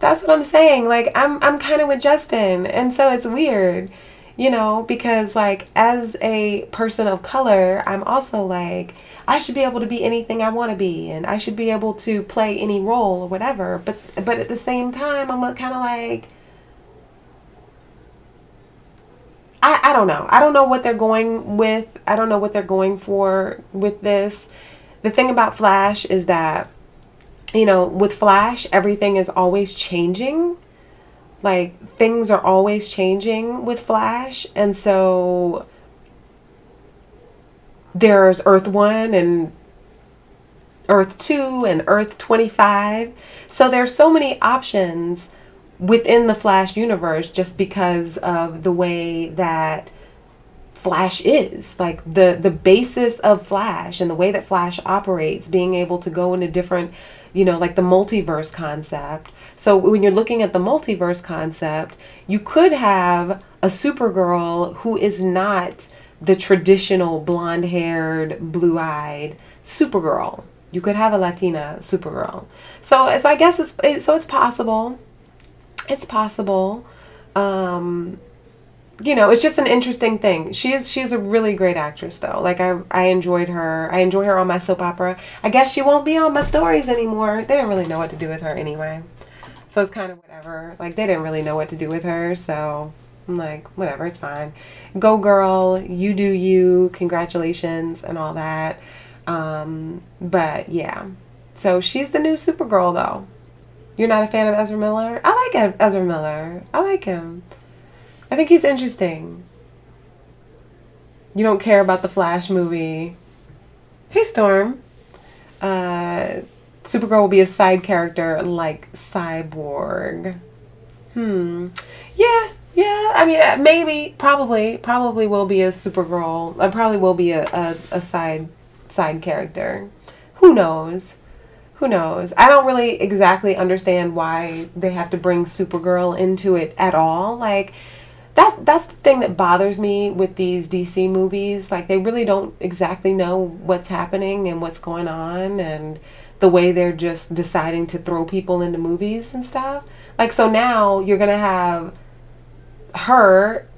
That's what I'm saying. Like, I'm kind of with Justin. And so it's weird, because like as a person of color, I'm also like, I should be able to be anything I want to be, and I should be able to play any role or whatever. But at the same time, I'm kind of like, I don't know. I don't know what they're going with. I don't know what they're going for with this. The thing about Flash is that, with Flash, everything is always changing. Like, things are always changing with Flash. And so there's Earth 1 and Earth 2 and Earth 25. So there's so many options within the Flash universe, just because of the way that Flash is. Like, the basis of Flash and the way that Flash operates, being able to go into different, like the multiverse concept. So when you're looking at the multiverse concept, you could have a Supergirl who is not the traditional blonde-haired, blue-eyed Supergirl. You could have a Latina Supergirl. So I guess it's possible. It's possible. It's just an interesting thing. She's a really great actress, though. Like, I enjoyed her. I enjoy her on my soap opera. I guess she won't be on my stories anymore. They didn't really know what to do with her anyway. So it's kind of whatever. Like, they didn't really know what to do with her. So I'm like, whatever, it's fine. Go girl. You do you. Congratulations and all that. But yeah. So she's the new Supergirl, though. You're not a fan of Ezra Miller? I like Ezra Miller. I like him. I think he's interesting. You don't care about the Flash movie. Hey, Storm. Supergirl will be a side character like Cyborg. Yeah. I mean, maybe, probably will be a Supergirl. Probably will be a side character. Who knows? I don't really exactly understand why they have to bring Supergirl into it at all. Like, that's the thing that bothers me with these DC movies. Like, they really don't exactly know what's happening and what's going on, and the way they're just deciding to throw people into movies and stuff. Like, so now you're going to have her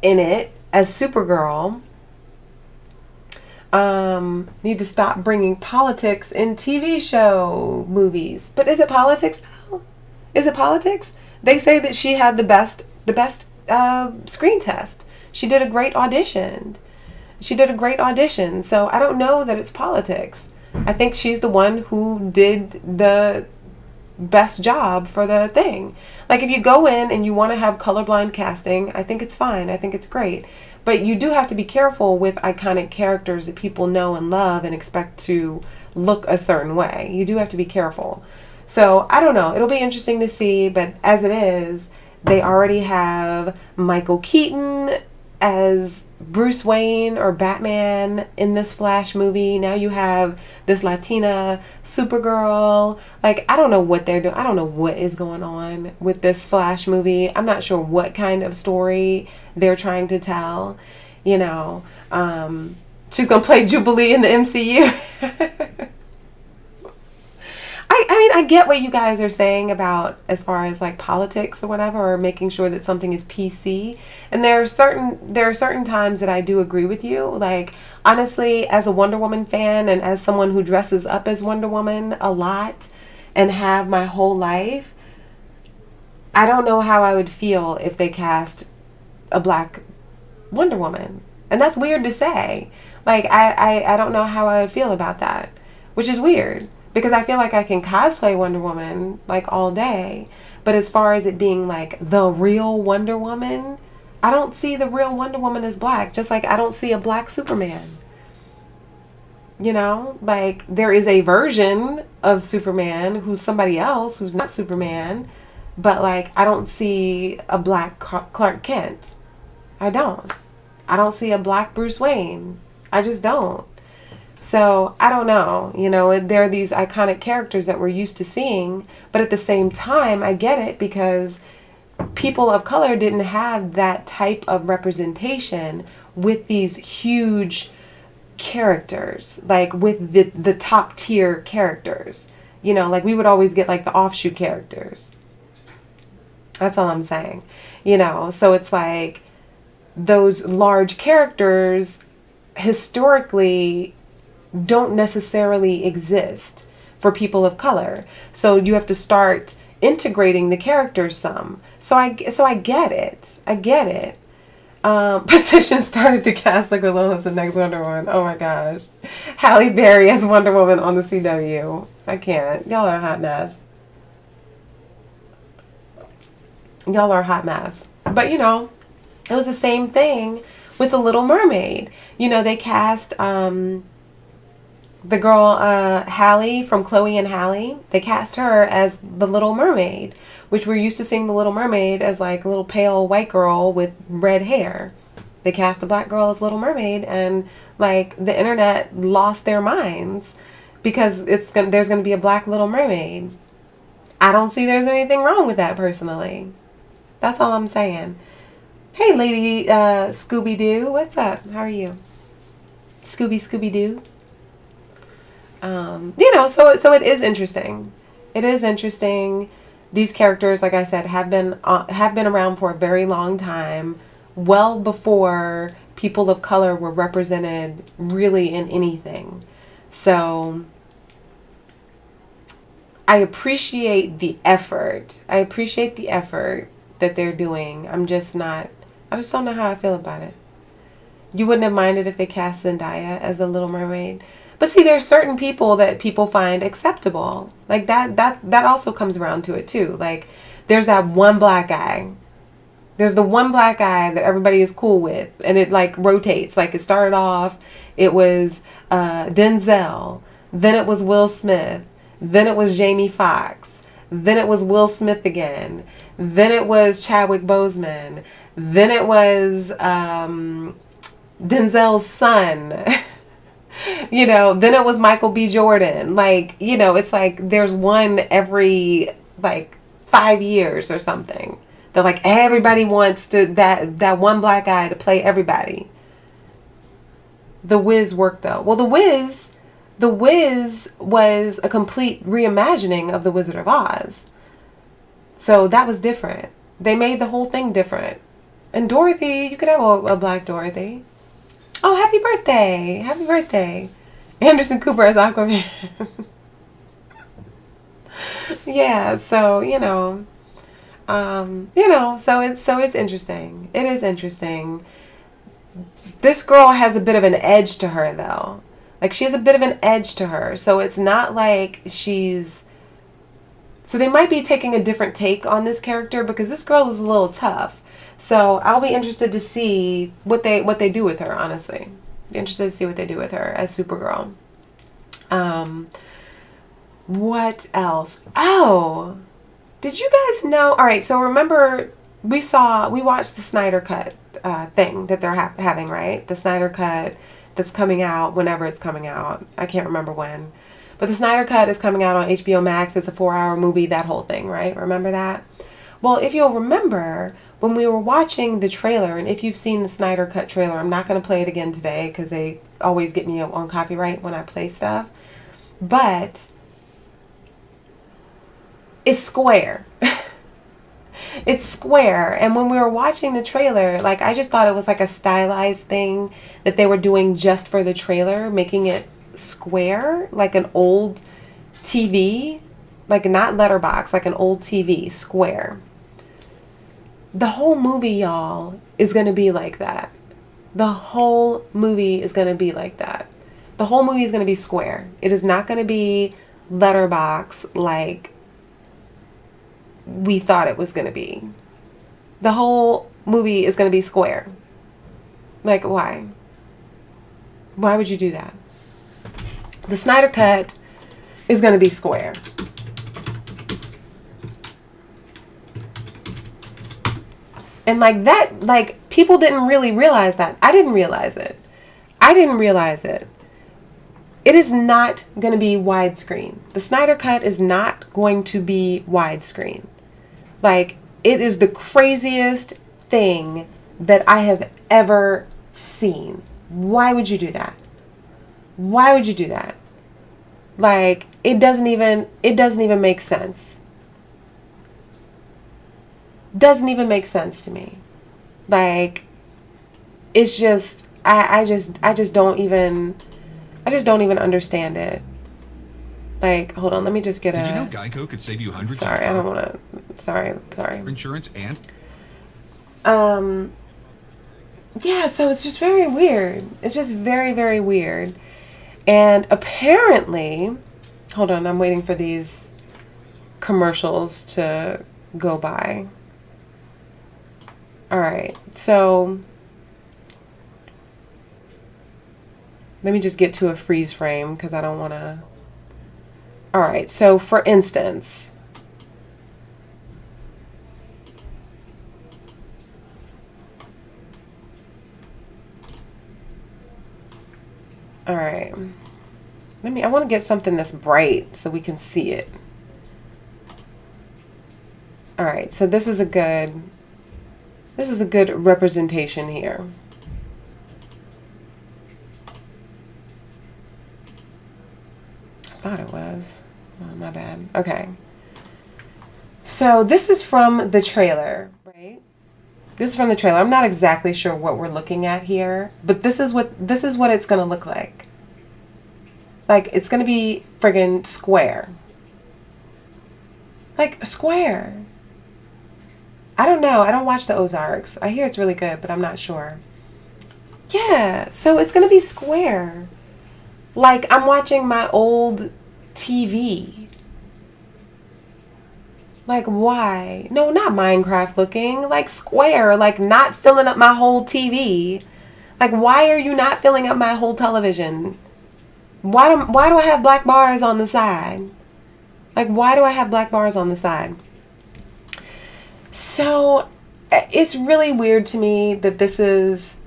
in it as Supergirl. Need to stop bringing politics in TV show movies. But is it politics though? Is it politics? They say that she had the best screen test. She did a great audition. So I don't know that it's politics. I think she's the one who did the best job for the thing. Like, if you go in and you want to have colorblind casting, I think it's fine. I think it's great. But you do have to be careful with iconic characters that people know and love and expect to look a certain way. You do have to be careful. So I don't know. It'll be interesting to see. But as it is, they already have Michael Keaton as Bruce Wayne or Batman in this Flash movie. Now you have this Latina Supergirl. Like, I don't know what they're doing. I don't know what is going on with this Flash movie. I'm not sure what kind of story they're trying to tell. She's gonna play Jubilee in the MCU. I mean, I get what you guys are saying about as far as like politics or whatever, or making sure that something is PC. And there are certain times that I do agree with you. Like, honestly, as a Wonder Woman fan and as someone who dresses up as Wonder Woman a lot and have my whole life, I don't know how I would feel if they cast a black Wonder Woman. And that's weird to say. Like, I don't know how I would feel about that, which is weird. Because I feel like I can cosplay Wonder Woman, like, all day. But as far as it being, like, the real Wonder Woman, I don't see the real Wonder Woman as black. Just like I don't see a black Superman. You know, like there is a version of Superman who's somebody else who's not Superman, but like I don't see a black Clark Kent. I don't. I don't see a black Bruce Wayne. I just don't. So I don't know. You know, there are these iconic characters that we're used to seeing, but at the same time, I get it because people of color didn't have that type of representation with these huge characters, like with the top tier characters. You know, like we would always get like the offshoot characters. That's all I'm saying. You know, so it's like those large characters historically don't necessarily exist for people of color. So you have to start integrating the characters some. So I get it. I get it. Petition started to cast the Gorilla as the next Wonder Woman. Oh my gosh. Halle Berry as Wonder Woman on the CW. I can't. Y'all are a hot mess. Y'all are a hot mess. But you know, it was the same thing with The Little Mermaid. You know, they cast the girl Halle from Chloe and Halle. They cast her as the Little Mermaid, which we're used to seeing the Little Mermaid as like a little pale white girl with red hair. They cast a black girl as Little Mermaid, and like the internet lost their minds because there's going to be a black Little Mermaid. I don't see there's anything wrong with that personally. That's all I'm saying. Hey, Lady Scooby-Doo, what's up? How are you? Scooby-Doo. You know, so it is interesting. It is interesting. These characters, like I said, have been around for a very long time, well before people of color were represented really in anything. So I appreciate the effort. I appreciate the effort that they're doing. I just don't know how I feel about it. You wouldn't have minded if they cast Zendaya as the Little Mermaid. But see, there's certain people that people find acceptable. Like that also comes around to it too. Like there's that one black guy. There's the one black guy that everybody is cool with, and it like rotates. Like it started off, it was Denzel, then it was Will Smith, then it was Jamie Foxx, then it was Will Smith again, then it was Chadwick Boseman, then it was Denzel's son. You know, then it was Michael B. Jordan. Like, you know, it's like there's one every like 5 years or something. That like everybody wants to that one black guy to play everybody. The Wiz worked though. Well, The Wiz was a complete reimagining of The Wizard of Oz. So that was different. They made the whole thing different. And Dorothy, you could have a black Dorothy. Oh, happy birthday. Happy birthday. Anderson Cooper as Aquaman. Yeah, so, so it's interesting. It is interesting. This girl has a bit of an edge to her, though. Like, she has a bit of an edge to her. So it's not like she's... So they might be taking a different take on this character because this girl is a little tough. So I'll be interested to see what they do with her, honestly. Be interested to see what they do with her as Supergirl. What else? Oh, did you guys know? All right, so remember we watched the Snyder Cut thing that they're having, right? The Snyder Cut that's coming out whenever it's coming out. I can't remember when. But the Snyder Cut is coming out on HBO Max. It's a 4-hour movie, that whole thing, right? Remember that? Well, if you'll remember, when we were watching the trailer, and if you've seen the Snyder Cut trailer, I'm not going to play it again today because they always get me on copyright when I play stuff. But it's square. It's square. And when we were watching the trailer, like I just thought it was like a stylized thing that they were doing just for the trailer, making it square, like an old TV, like not letterbox, like an old TV, square. The whole movie, y'all, is going to be like that. The whole movie is going to be like that. The whole movie is going to be square. It is not going to be letterbox like we thought it was going to be. The whole movie is going to be square. Like, why? Why would you do that? The Snyder Cut is going to be square. And like that, like people didn't really realize that. I didn't realize it. I didn't realize it. It is not going to be widescreen. The Snyder Cut is not going to be widescreen. Like, it is the craziest thing that I have ever seen. Why would you do that? Why would you do that? Like, it doesn't even make sense. Doesn't even make sense to me. Like, it's just, I just don't even understand it. Like, hold on, let me just get Did you know Geico could save you hundreds of Sorry, I don't want to. Sorry. insurance and Yeah, so it's just very weird. It's just very, very weird. And apparently, hold on, I'm waiting for these commercials to go by. All right, so let me just get to a freeze frame because I don't want to. All right, so for instance, all right, I want to get something that's bright so we can see it. All right, so this is a good representation here. I thought it was. Oh, my bad. Okay. So this is from the trailer, right? This is from the trailer. I'm not exactly sure what we're looking at here, but this is what it's going to look like. Like, it's going to be friggin' square. Like, square. I don't know. I don't watch the Ozarks. I hear it's really good, but I'm not sure. Yeah, so it's going to be square. Like, I'm watching my old TV. Like, why? No, not Minecraft looking. Like, square. Like, not filling up my whole TV. Like, why are you not filling up my whole television? Why do I have black bars on the side? Like, why do I have black bars on the side? So, it's really weird to me that this is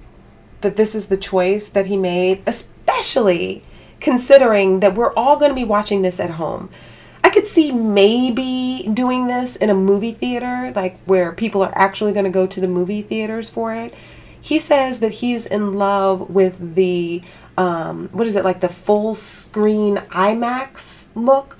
the choice that he made, especially considering that we're all going to be watching this at home. I could see maybe doing this in a movie theater, like where people are actually going to go to the movie theaters for it. He says that he's in love with the, what is it, like the full screen IMAX look.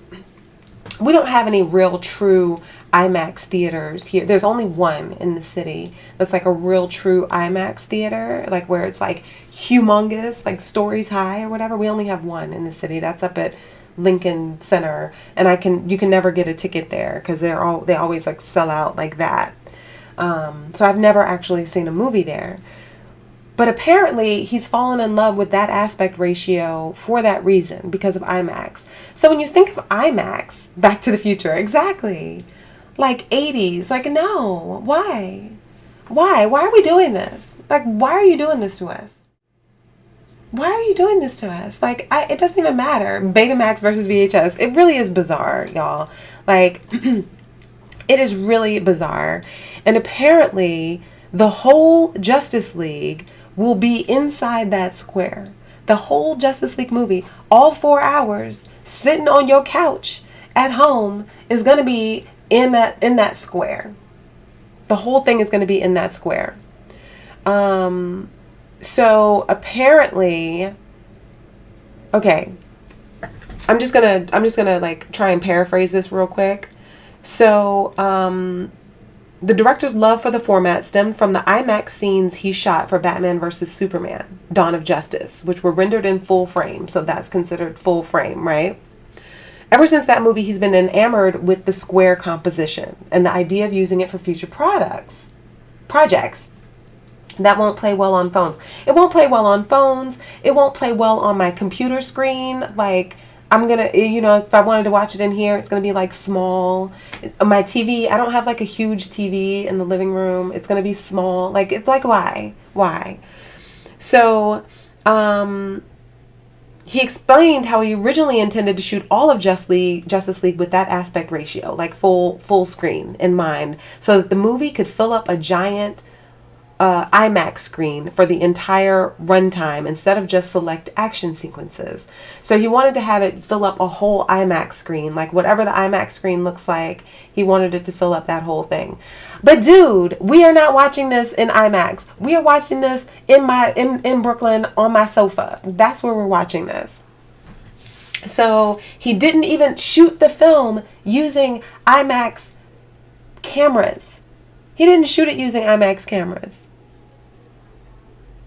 We don't have any real true IMAX theaters here. There's only one in the city that's like a real true IMAX theater, like where it's like humongous, like stories high or whatever. We only have one in the city. That's up at Lincoln Center, and you can never get a ticket there because they always like sell out like that. So I've never actually seen a movie there. But apparently he's fallen in love with that aspect ratio for that reason, because of IMAX. So when you think of IMAX, Back to the Future, exactly. Like 80s, like no, why? Why are we doing this? Like, why are you doing this to us? Why are you doing this to us? Like, it doesn't even matter. Betamax versus VHS. It really is bizarre, y'all. Like, it is really bizarre. And apparently, the whole Justice League will be inside that square. The whole Justice League movie, all 4 hours, sitting on your couch at home, is going to be in that square. The whole thing is going to be in that square. So apparently, okay, I'm just gonna like try and paraphrase this real quick. So, the director's love for the format stemmed from the IMAX scenes he shot for Batman vs. Superman, Dawn of Justice, which were rendered in full frame. So that's considered full frame, right? Ever since that movie, he's been enamored with the square composition and the idea of using it for future projects. That won't play well on phones. It won't play well on phones. It won't play well on my computer screen. Like, I'm going to, if I wanted to watch it in here, it's going to be like small. My TV, I don't have like a huge TV in the living room. It's going to be small. Like, it's like, why? So, he explained how he originally intended to shoot all of Justice League with that aspect ratio, like full screen in mind, so that the movie could fill up a giant IMAX screen for the entire runtime instead of just select action sequences. So he wanted to have it fill up a whole IMAX screen, like whatever the IMAX screen looks like, he wanted it to fill up that whole thing. But dude, we are not watching this in IMAX. We are watching this in Brooklyn on my sofa. That's where we're watching this. So he didn't even shoot the film using IMAX cameras. He didn't shoot it using IMAX cameras.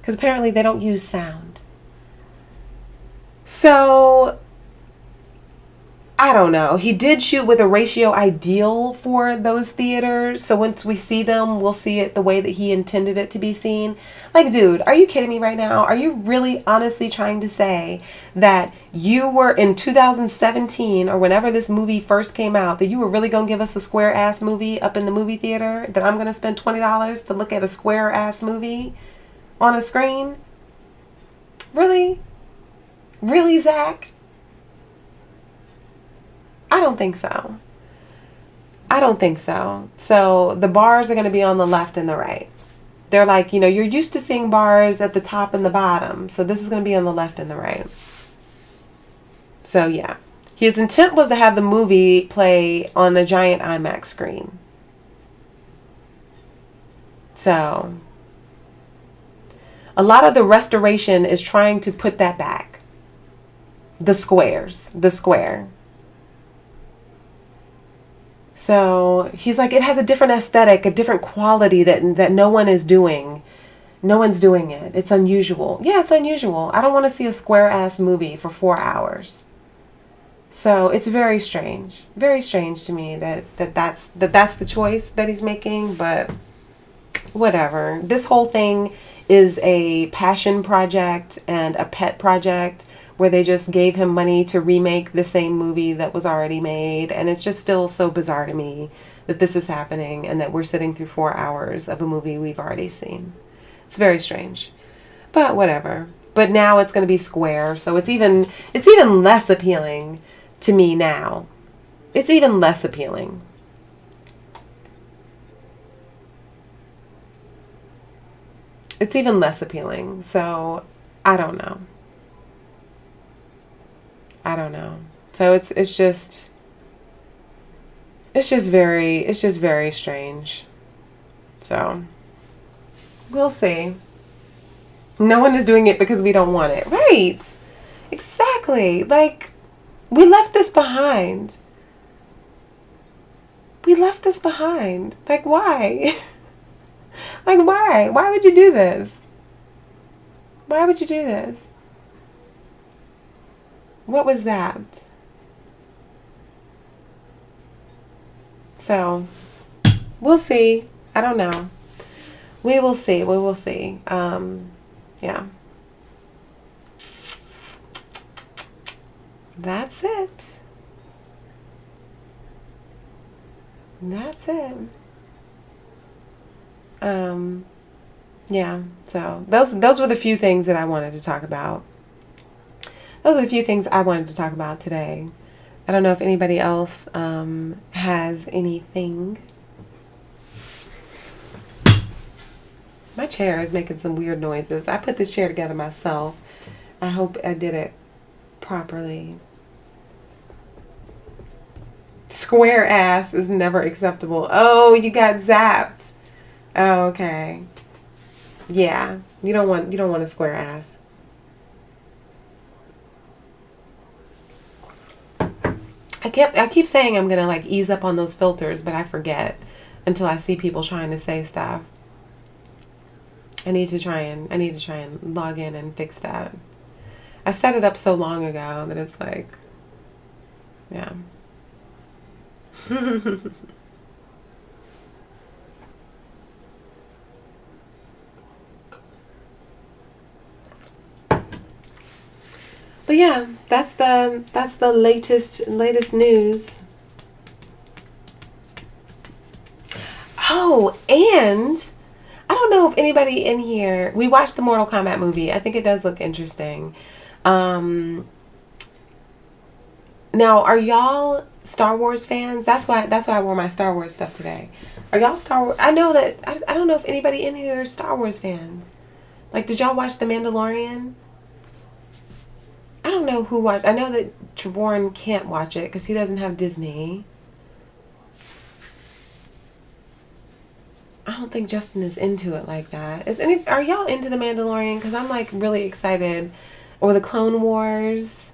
Because apparently they don't use sound. So, I don't know. He did shoot with a ratio ideal for those theaters. So once we see them, we'll see it the way that he intended it to be seen. Like, dude, are you kidding me right now? Are you really honestly trying to say that you were in 2017 or whenever this movie first came out, that you were really going to give us a square ass movie up in the movie theater? That I'm going to spend $20 to look at a square ass movie on a screen? Really? Really, Zach? I don't think so. I don't think so. So the bars are going to be on the left and the right. They're like, you're used to seeing bars at the top and the bottom. So this is going to be on the left and the right. So yeah. His intent was to have the movie play on a giant IMAX screen. So a lot of the restoration is trying to put that back. The square. So he's like, it has a different aesthetic, a different quality that no one is doing. No one's doing it. It's unusual. Yeah, it's unusual. I don't want to see a square ass movie for 4 hours. So it's very strange to me that's the choice that he's making, but whatever. This whole thing is a passion project and a pet project where they just gave him money to remake the same movie that was already made. And it's just still so bizarre to me that this is happening and that we're sitting through 4 hours of a movie we've already seen. It's very strange, but whatever. But now it's going to be square, so it's even less appealing to me now. It's even less appealing. It's even less appealing. So I don't know. So it's just very strange. So we'll see. No one is doing it because we don't want it. Right. Exactly. Like, we left this behind. Like, why? Like, why? Why would you do this? What was that? So, we'll see. I don't know. We will see. Yeah. That's it. Yeah. So those were the few things that I wanted to talk about. Those are the few things I wanted to talk about today. I don't know if anybody else has anything. My chair is making some weird noises. I put this chair together myself. I hope I did it properly. Square ass is never acceptable. Oh, you got zapped. Oh, okay. Yeah, you don't want a square ass. I keep saying I'm gonna like ease up on those filters, but I forget until I see people trying to say stuff. I need to try and log in and fix that. I set it up so long ago that it's like, yeah. But yeah, that's the latest news. Oh, and I don't know if anybody in here, we watched the Mortal Kombat movie. I think it does look interesting. Now, are y'all Star Wars fans? That's why I wore my Star Wars stuff today. Are y'all Star Wars? I know that I don't know if anybody in here is Star Wars fans. Like, did y'all watch The Mandalorian? I don't know who watched. I know that Trevorn can't watch it because he doesn't have Disney. I don't think Justin is into it like that. Are y'all into The Mandalorian? Because I'm like really excited. Or the Clone Wars.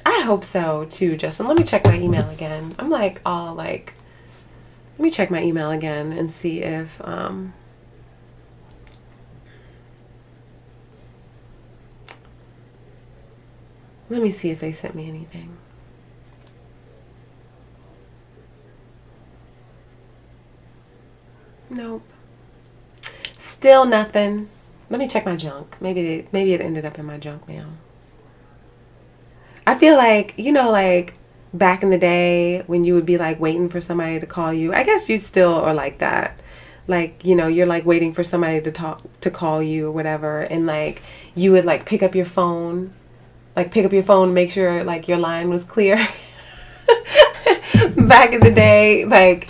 I hope so too, Justin. Let me check my email again. I'm like all like, let me check my email again and see if let me see if they sent me anything. Nope. Still nothing. Let me check my junk. Maybe it ended up in my junk mail. I feel like, like back in the day when you would be like waiting for somebody to call you. I guess you still are like that. Like, you're like waiting for somebody to call you or whatever, and like you would like pick up your phone, make sure like your line was clear. Back in the day, like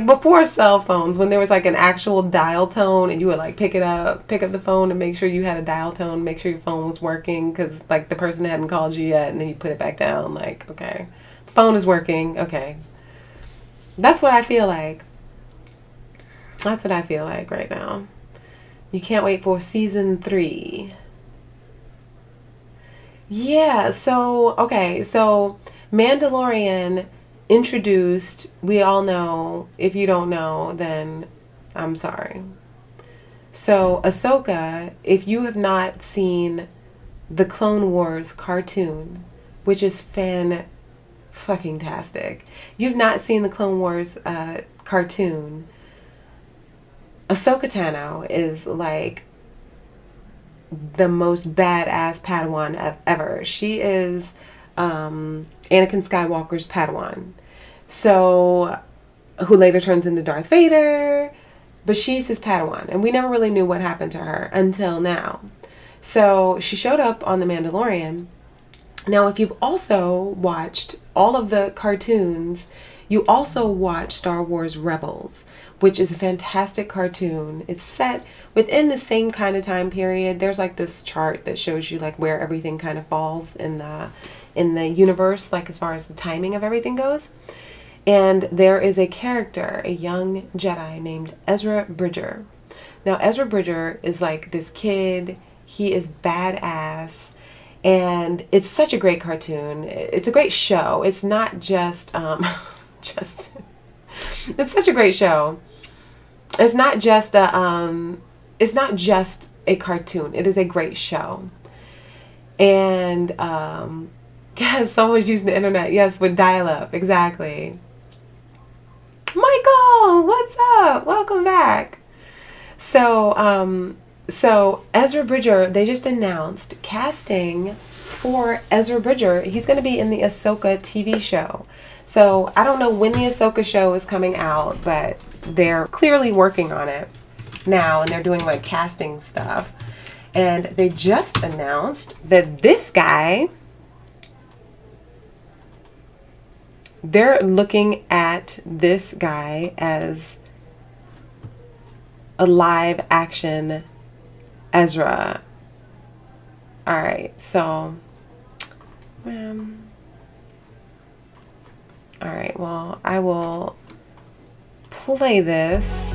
before cell phones, when there was like an actual dial tone, and you would like pick up the phone and make sure you had a dial tone, make sure your phone was working because like the person hadn't called you yet, and then you put it back down. Like, okay, the phone is working. Okay, that's what I feel like. That's what I feel like right now. You can't wait for season 3. Yeah. So okay. So Mandalorian introduced, we all know, if you don't know, then I'm sorry. So Ahsoka, if you have not seen the Clone Wars cartoon, which is fucking tastic, you've not seen the Clone Wars cartoon, Ahsoka Tano is like the most badass Padawan ever. She is Anakin Skywalker's Padawan. So, who later turns into Darth Vader, but she's his Padawan, and we never really knew what happened to her until now. So, she showed up on The Mandalorian. Now, if you've also watched all of the cartoons, you also watch Star Wars Rebels, which is a fantastic cartoon. It's set within the same kind of time period. There's like this chart that shows you like where everything kind of falls in the universe, like as far as the timing of everything goes. And there is a character, a young Jedi named Ezra Bridger. Now, Ezra Bridger is like this kid. He is badass. And it's such a great cartoon. It's a great show. It's not just, it's such a great show. It's not just a cartoon. It is a great show. And, yes, someone's using the internet. Yes, with dial-up. Exactly. Michael, what's up? Welcome back. So Ezra Bridger, they just announced casting for Ezra Bridger. He's going to be in the Ahsoka TV show. So I don't know when the Ahsoka show is coming out, but they're clearly working on it now, and they're doing like casting stuff. And they just announced that this guy, they're looking at this guy as a live action Ezra. All right, so, all right, well, I will play this.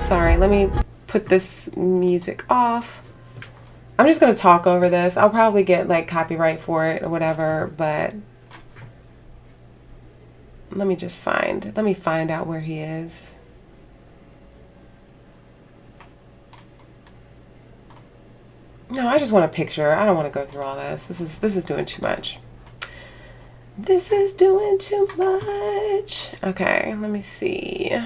Sorry, let me put this music off. I'm just going to talk over this. I'll probably get like copyright for it or whatever, but let me find out where he is. No, I just want a picture. I don't want to go through all this. This is doing too much. This is doing too much. Okay, let me see.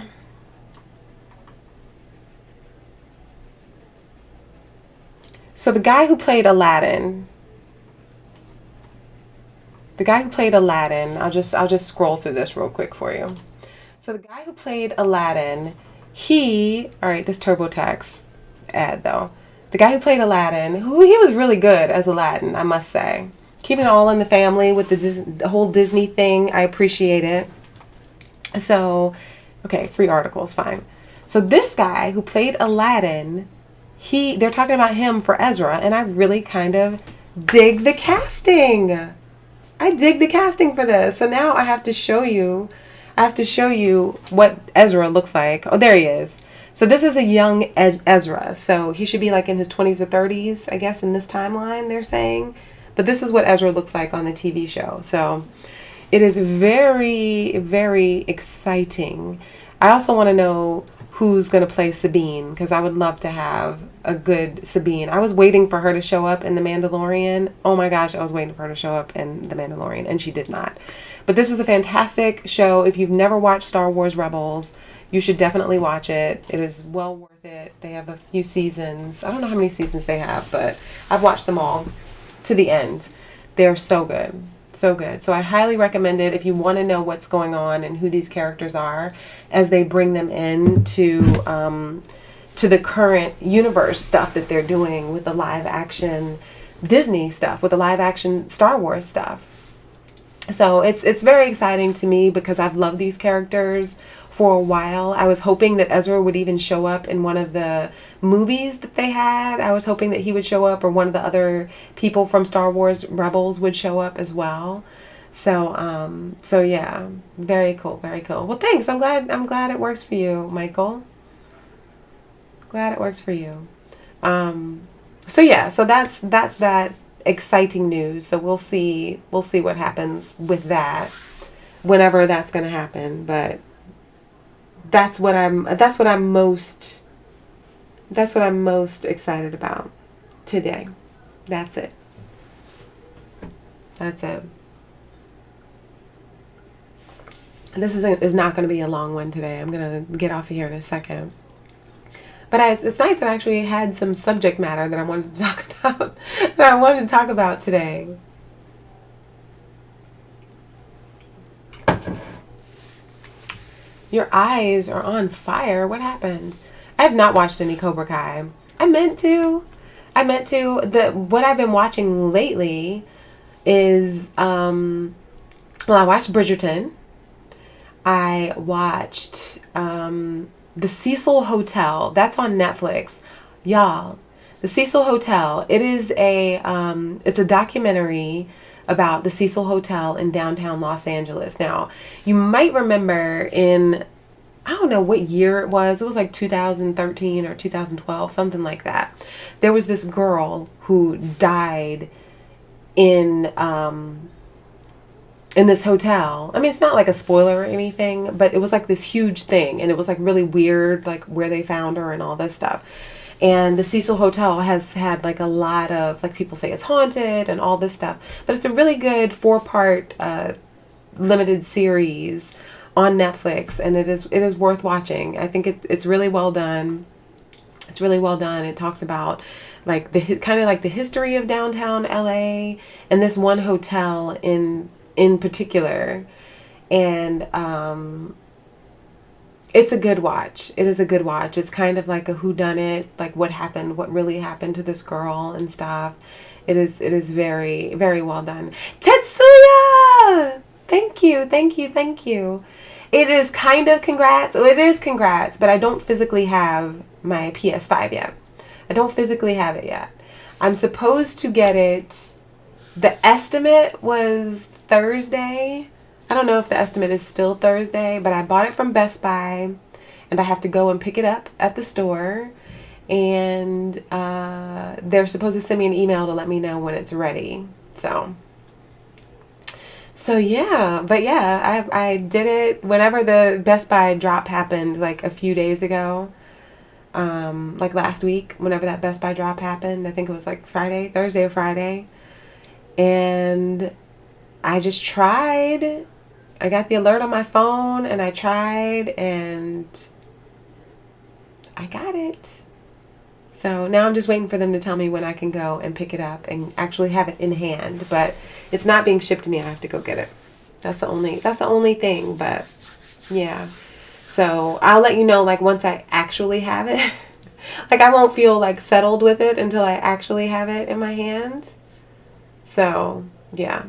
So the guy who played Aladdin, I'll just scroll through this real quick for you. So the guy who played Aladdin, all right, this TurboTax ad though. The guy who played Aladdin, he was really good as Aladdin, I must say. keeping it all in the family with the whole Disney thing. I appreciate it. So, okay, free articles, fine. So this guy who played Aladdin, they're talking about him for Ezra, and I really kind of dig the casting. I dig the casting for this. So now I have to show you. What Ezra looks like. Oh, there he is. So this is a young Ezra. So he should be like in his 20s or 30s, I guess, in this timeline, they're saying. But this is what Ezra looks like on the TV show. So it is very, very exciting. I also want to know who's going to play Sabine, because I would love to have a good Sabine. I was waiting for her to show up in The Mandalorian. Oh my gosh, I was waiting for her to show up in The Mandalorian, and she did not. But this is a fantastic show. If you've never watched Star Wars Rebels, you should definitely watch it. It is well worth it. They have a few seasons. I don't know how many seasons they have, but I've watched them all to the end. They're so good. So good. So I highly recommend it if you want to know what's going on and who these characters are as they bring them in to the current universe stuff that they're doing with the live action Disney stuff, with the live action Star Wars stuff. So it's very exciting to me because I've loved these characters for a while. I was hoping that Ezra would even show up in one of the movies that they had. I was hoping that he would show up, or one of the other people from Star Wars Rebels would show up as well. So yeah, very cool, very cool. Well, thanks. I'm glad it works for you, Michael. Glad it works for you. So yeah, so that's that exciting news. So we'll see what happens with that whenever that's going to happen, but that's what I'm most excited about today. That's it. This is not going to be a long one today. I'm going to get off of here in a second. But it's nice that I actually had some subject matter that I wanted to talk about today. Your eyes are on fire. What happened? I have not watched any Cobra Kai. I meant to. What I've been watching lately is, I watched Bridgerton. I watched The Cecil Hotel. That's on Netflix. Y'all, The Cecil Hotel. It is it's a documentary about the Cecil Hotel in downtown Los Angeles. Now, you might remember I don't know what year it was like 2013 or 2012, something like that. There was this girl who died in this hotel. I mean, it's not like a spoiler or anything, but it was like this huge thing, and it was like really weird, like where they found her and all this stuff. And the Cecil Hotel has had like a lot of, like, people say it's haunted and all this stuff, but it's a really good 4-part limited series on Netflix, and it is worth watching. I think it's really well done. It's really well done. It talks about like the kind of like the history of downtown LA and this one hotel in particular, and it's a good watch. It is a good watch. It's kind of like a whodunit, like what really happened to this girl and stuff. It is very, very well done. Tetsuya! Thank you. It is kind of congrats. Well, it is congrats, but I don't physically have my PS5 yet. I don't physically have it yet. I'm supposed to get it. The estimate was Thursday. I don't know if the estimate is still Thursday, but I bought it from Best Buy, and I have to go and pick it up at the store, and they're supposed to send me an email to let me know when it's ready. So yeah, but yeah, I did it whenever the Best Buy drop happened, like a few days ago, like last week, whenever that Best Buy drop happened. I think it was like Thursday or Friday, and I just tried. I got the alert on my phone, and I tried, and I got it. So now I'm just waiting for them to tell me when I can go and pick it up and actually have it in hand. But it's not being shipped to me. I have to go get it. That's the only thing. But yeah. So I'll let you know, like, once I actually have it. Like, I won't feel like settled with it until I actually have it in my hands. So Yeah.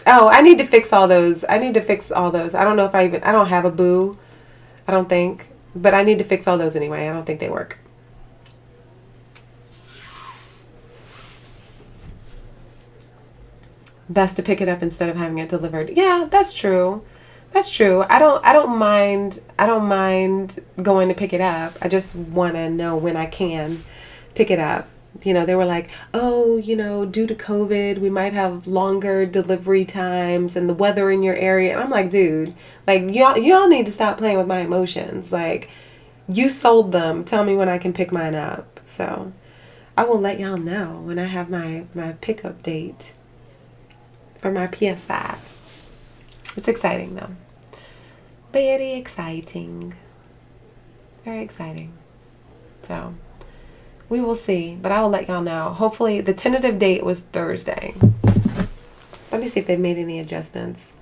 Oh, I need to fix all those. I need to fix all those. I don't know if I don't have a boo. I don't think. But I need to fix all those anyway. I don't think they work. Best to pick it up instead of having it delivered. Yeah, that's true. That's true. I don't mind going to pick it up. I just want to know when I can pick it up. You know, they were like, "Oh, you know, due to COVID, we might have longer delivery times and the weather in your area." And I'm like, "Dude, like y'all need to stop playing with my emotions. Like, you sold them. Tell me when I can pick mine up." So, I will let y'all know when I have my pickup date for my PS5. It's exciting though. Very exciting. Very exciting. So, we will see, but I will let y'all know. Hopefully, the tentative date was Thursday. Let me see if they've made any adjustments.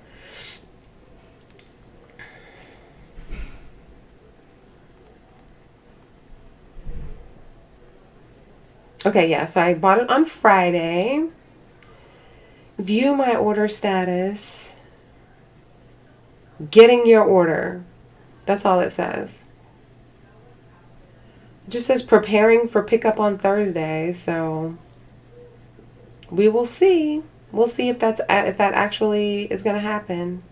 Okay, yeah, so I bought it on Friday. View my order status. Getting your order. That's all it says. It just says preparing for pickup on Thursday, so we will see. We'll see if that actually is going to happen.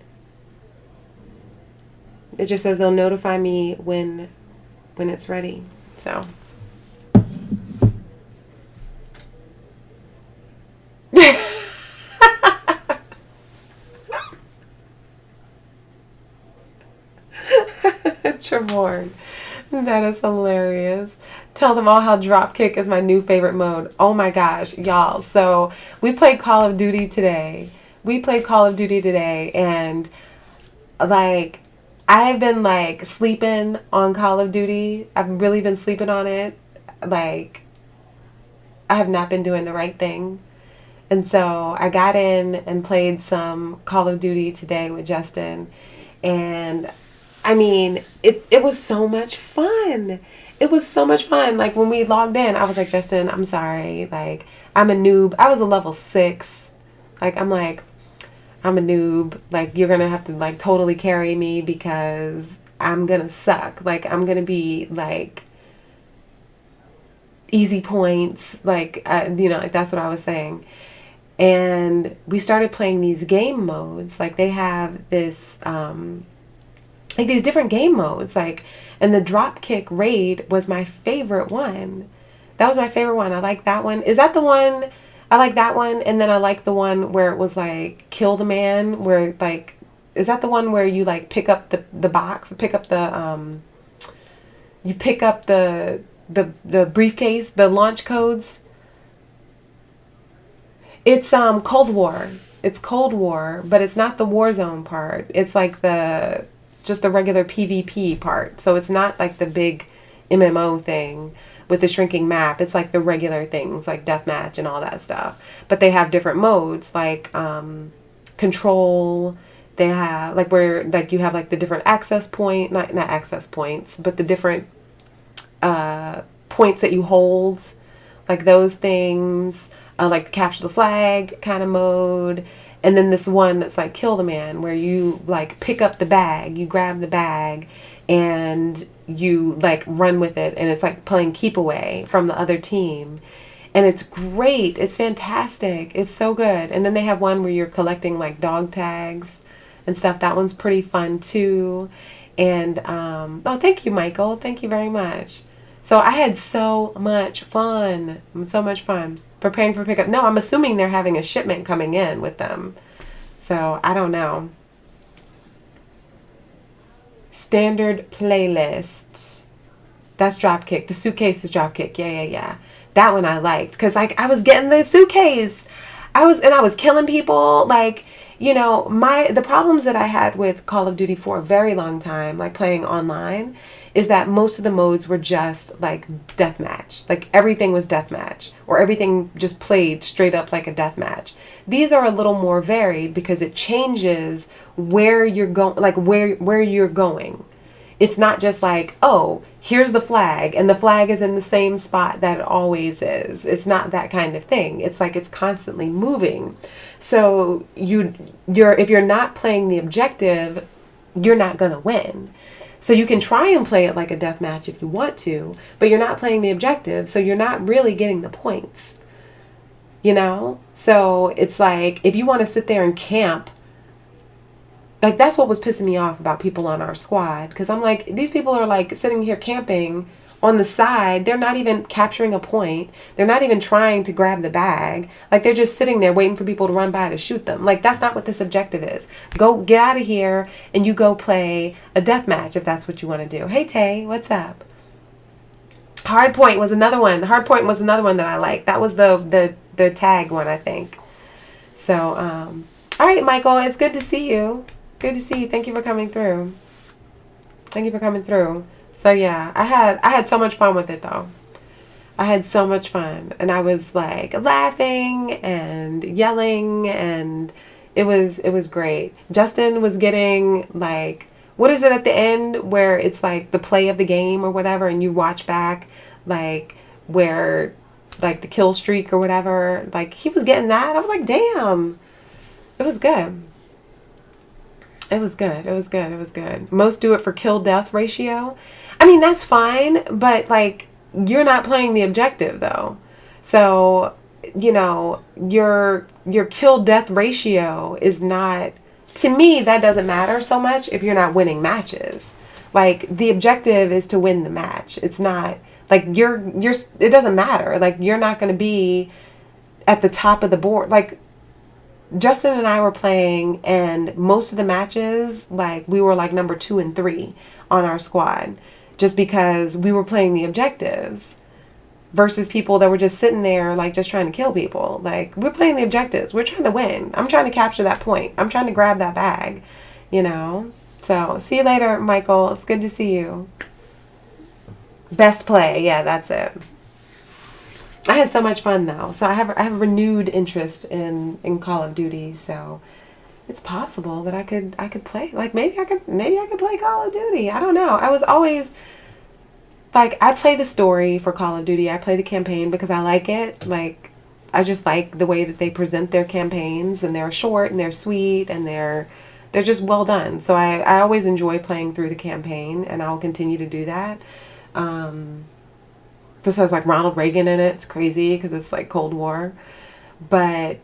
It just says they'll notify me when it's ready. So Trevorn. That is hilarious. Tell them all how dropkick is my new favorite mode. Oh my gosh, y'all. So we played Call of Duty today. And like I've been like sleeping on Call of Duty. I've really been sleeping on it. Like I have not been doing the right thing. And so I got in and played some Call of Duty today with Justin. And I mean, it was so much fun. It was so much fun. Like when we logged in, I was like, Justin, I'm sorry. Like I'm a noob. I was a level 6. I'm a noob. Like you're going to have to like totally carry me because I'm going to suck. Like I'm going to be like easy points. Like, like that's what I was saying. And we started playing these game modes. Like they have this, like these different game modes, like, and the dropkick raid was my favorite one. That was my favorite one. I like that one. Is that the one? I like that one, and then I like the one where it was like kill the man, where like, is that the one where you like pick up the box, pick up the you pick up the briefcase, the launch codes. It's Cold War. It's Cold War, but it's not the Warzone part. It's like just the regular PvP part. So it's not like the big MMO thing with the shrinking map. It's like the regular things like deathmatch and all that stuff. But they have different modes like control. They have like where like you have like the different access point, not access points, but the different points that you hold, like those things, like capture the flag kind of mode. And then this one that's like kill the man, where you like pick up the bag, you grab the bag and you like run with it, and it's like playing keep away from the other team. And it's great. It's fantastic. It's so good. And then they have one where you're collecting like dog tags and stuff. That one's pretty fun too. And oh, thank you, Michael. Thank you very much. So I had so much fun. So much fun. Preparing for pickup. No, I'm assuming they're having a shipment coming in with them. So I don't know. Standard playlist. That's Dropkick. The suitcase is Dropkick. Yeah. That one I liked because like I was getting the suitcase. I was killing people. Like, the problems that I had with Call of Duty for a very long time, like playing online, is that most of the modes were just like deathmatch. Like everything was deathmatch, or everything just played straight up like a deathmatch. These are a little more varied because it changes where you're going, like where you're going. It's not just like, oh, here's the flag and the flag is in the same spot that it always is. It's not that kind of thing. It's like it's constantly moving. So if you're not playing the objective, you're not going to win. So you can try and play it like a death match if you want to, but you're not playing the objective, so you're not really getting the points. You know? So it's like, if you want to sit there and camp, like that's what was pissing me off about people on our squad. Because I'm like, these people are like sitting here camping on the side. They're not even capturing a point. They're not even trying to grab the bag. Like they're just sitting there waiting for people to run by to shoot them. Like that's not what this objective is. Go get out of here and you go play a death match if that's what you want to do. Hey Tay, what's up? Hardpoint was another one. Hardpoint was another one that I liked. That was the tag one, I think. So, all right, Michael, it's good to see you. Good to see you. Thank you for coming through. Thank you for coming through. So yeah, I had so much fun with it though. I had so much fun, and I was like laughing and yelling, and it was great. Justin was getting like, what is it at the end where it's like the play of the game or whatever, and you watch back like where like the kill streak or whatever, like he was getting that. I was like, damn, it was good. It was good. It was good. It was good. Most do it for kill death ratio. I mean, that's fine, but like you're not playing the objective though. So, you know, your kill death ratio is not, to me, that doesn't matter so much if you're not winning matches. Like the objective is to win the match. It's not like it doesn't matter. Like you're not going to be at the top of the board. Like Justin and I were playing, and most of the matches, like we were like number 2 and 3 on our squad, just because we were playing the objectives versus people that were just sitting there like just trying to kill people. Like we're playing the objectives. We're trying to win. I'm trying to capture that point. I'm trying to grab that bag, you know? So see you later, Michael. It's good to see you. Best play. Yeah, that's it. I had so much fun though. So I have a renewed interest in Call of Duty. So it's possible that I could play. Like maybe I could play Call of Duty. I don't know. I was always like, I play the story for Call of Duty. I play the campaign because I like it. Like I just like the way that they present their campaigns, and they're short and they're sweet and they're just well done. So I always enjoy playing through the campaign, and I'll continue to do that. This has like Ronald Reagan in it. It's crazy because it's like Cold War. But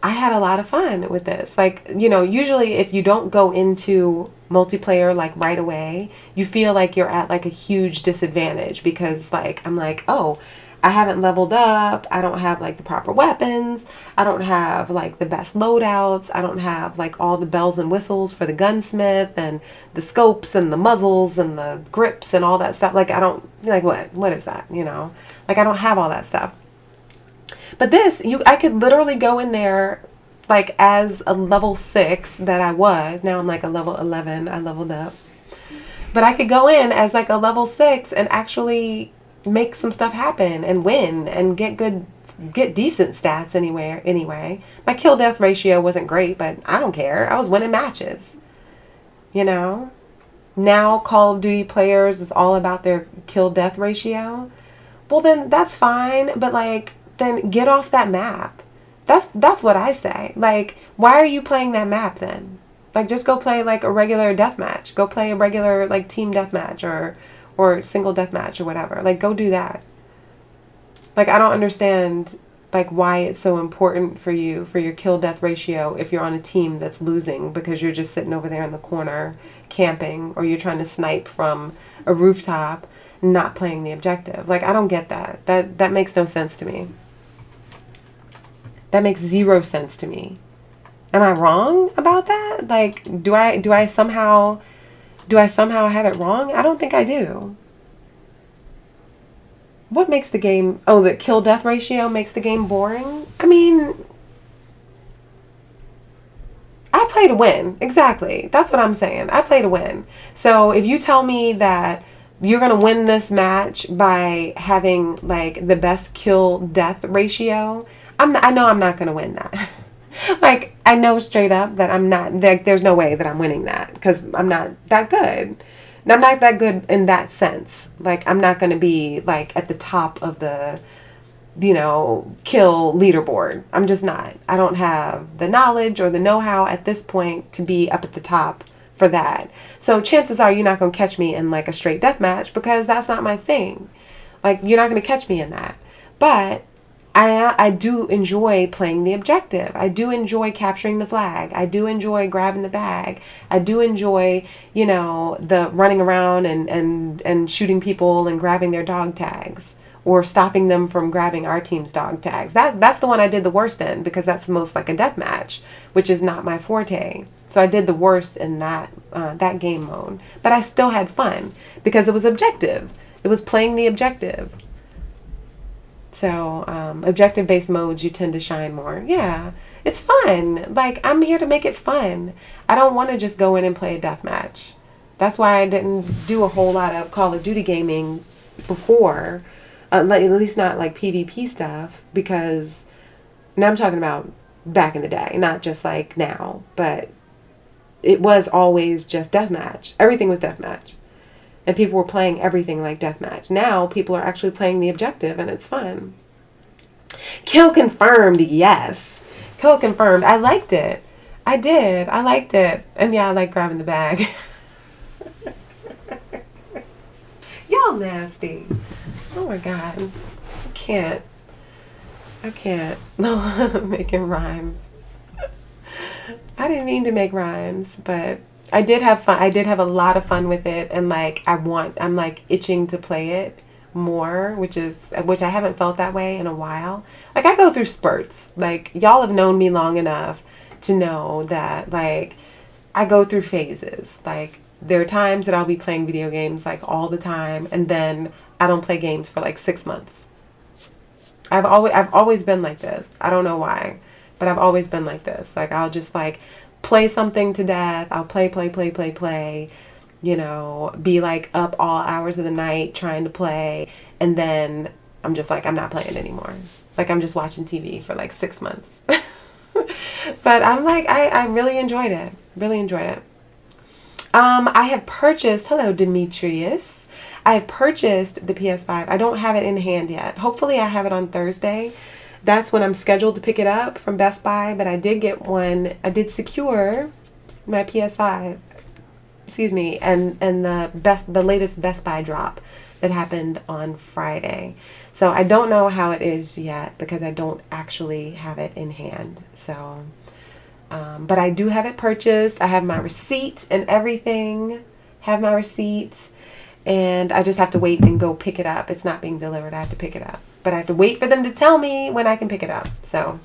I had a lot of fun with this. Like, you know, usually if you don't go into multiplayer like right away, you feel like you're at like a huge disadvantage because like, I'm like, oh, I haven't leveled up. I don't have like the proper weapons. I don't have like the best loadouts. I don't have like all the bells and whistles for the gunsmith and the scopes and the muzzles and the grips and all that stuff. Like I don't, like what is that? You know, like I don't have all that stuff. But this, I could literally go in there like as a level 6 that I was. Now I'm like a level 11. I leveled up. But I could go in as like a level 6 and actually make some stuff happen and win and get decent stats anyway. My kill death ratio wasn't great, but I don't care. I was winning matches. You know? Now Call of Duty players is all about their kill death ratio. Well then that's fine, but like then get off that map. That's what I say. Like, why are you playing that map then? Like just go play like a regular death match. Go play a regular like team death match or single death match or whatever. Like go do that. Like I don't understand like why it's so important for you for your kill death ratio if you're on a team that's losing because you're just sitting over there in the corner camping, or you're trying to snipe from a rooftop, not playing the objective. Like I don't get that. That makes no sense to me. That makes 0 sense to me. Am I wrong about that? Like do I somehow have it wrong? I don't think I do. What makes the game... Oh, the kill death ratio makes the game boring? I mean... I play to win. Exactly. That's what I'm saying. I play to win. So if you tell me that you're going to win this match by having like the best kill death ratio, I know I'm not going to win that. Like, I know straight up that I'm not, like, there's no way that I'm winning that because I'm not that good. And I'm not that good in that sense. Like, I'm not going to be, like, at the top of the, kill leaderboard. I'm just not. I don't have the knowledge or the know-how at this point to be up at the top for that. So chances are you're not going to catch me in, like, a straight death match because that's not my thing. Like, you're not going to catch me in that. But I do enjoy playing the objective. I do enjoy capturing the flag. I do enjoy grabbing the bag. I do enjoy, the running around and shooting people and grabbing their dog tags or stopping them from grabbing our team's dog tags. That's the one I did the worst in because that's most like a death match, which is not my forte. So I did the worst in that game mode. But I still had fun because it was objective. It was playing the objective. So, objective-based modes, you tend to shine more. Yeah, it's fun. Like, I'm here to make it fun. I don't want to just go in and play a deathmatch. That's why I didn't do a whole lot of Call of Duty gaming before, at least not like PvP stuff, because now I'm talking about back in the day, not just like now, but it was always just deathmatch. Everything was deathmatch. And people were playing everything like deathmatch. Now people are actually playing the objective and it's fun. Kill confirmed, yes. Kill confirmed. I liked it. I did. I liked it. And yeah, I like grabbing the bag. Y'all nasty. Oh my God. I can't. No, making rhymes. I didn't mean to make rhymes, but I did have fun. I did have a lot of fun with it, and like I'm like itching to play it more, which I haven't felt that way in a while. Like I go through spurts. Like y'all have known me long enough to know that like I go through phases. Like there are times that I'll be playing video games like all the time, and then I don't play games for like 6 months. I've always been like this. I don't know why, but I've always been like this. Like I'll just like play something to death. I'll play, be like up all hours of the night trying to play. And then I'm just like, I'm not playing anymore. Like I'm just watching TV for like 6 months. But I'm like, I really enjoyed it. Really enjoyed it. I have purchased, hello Demetrius. I have purchased the PS5. I don't have it in hand yet. Hopefully I have it on Thursday. That's when I'm scheduled to pick it up from Best Buy, but I did get one. I did secure my PS5, and the latest Best Buy drop that happened on Friday. So I don't know how it is yet because I don't actually have it in hand. So, but I do have it purchased. I have my receipt and everything. Have my receipt. And I just have to wait and go pick it up. It's not being delivered. I have to pick it up. But I have to wait for them to tell me when I can pick it up. So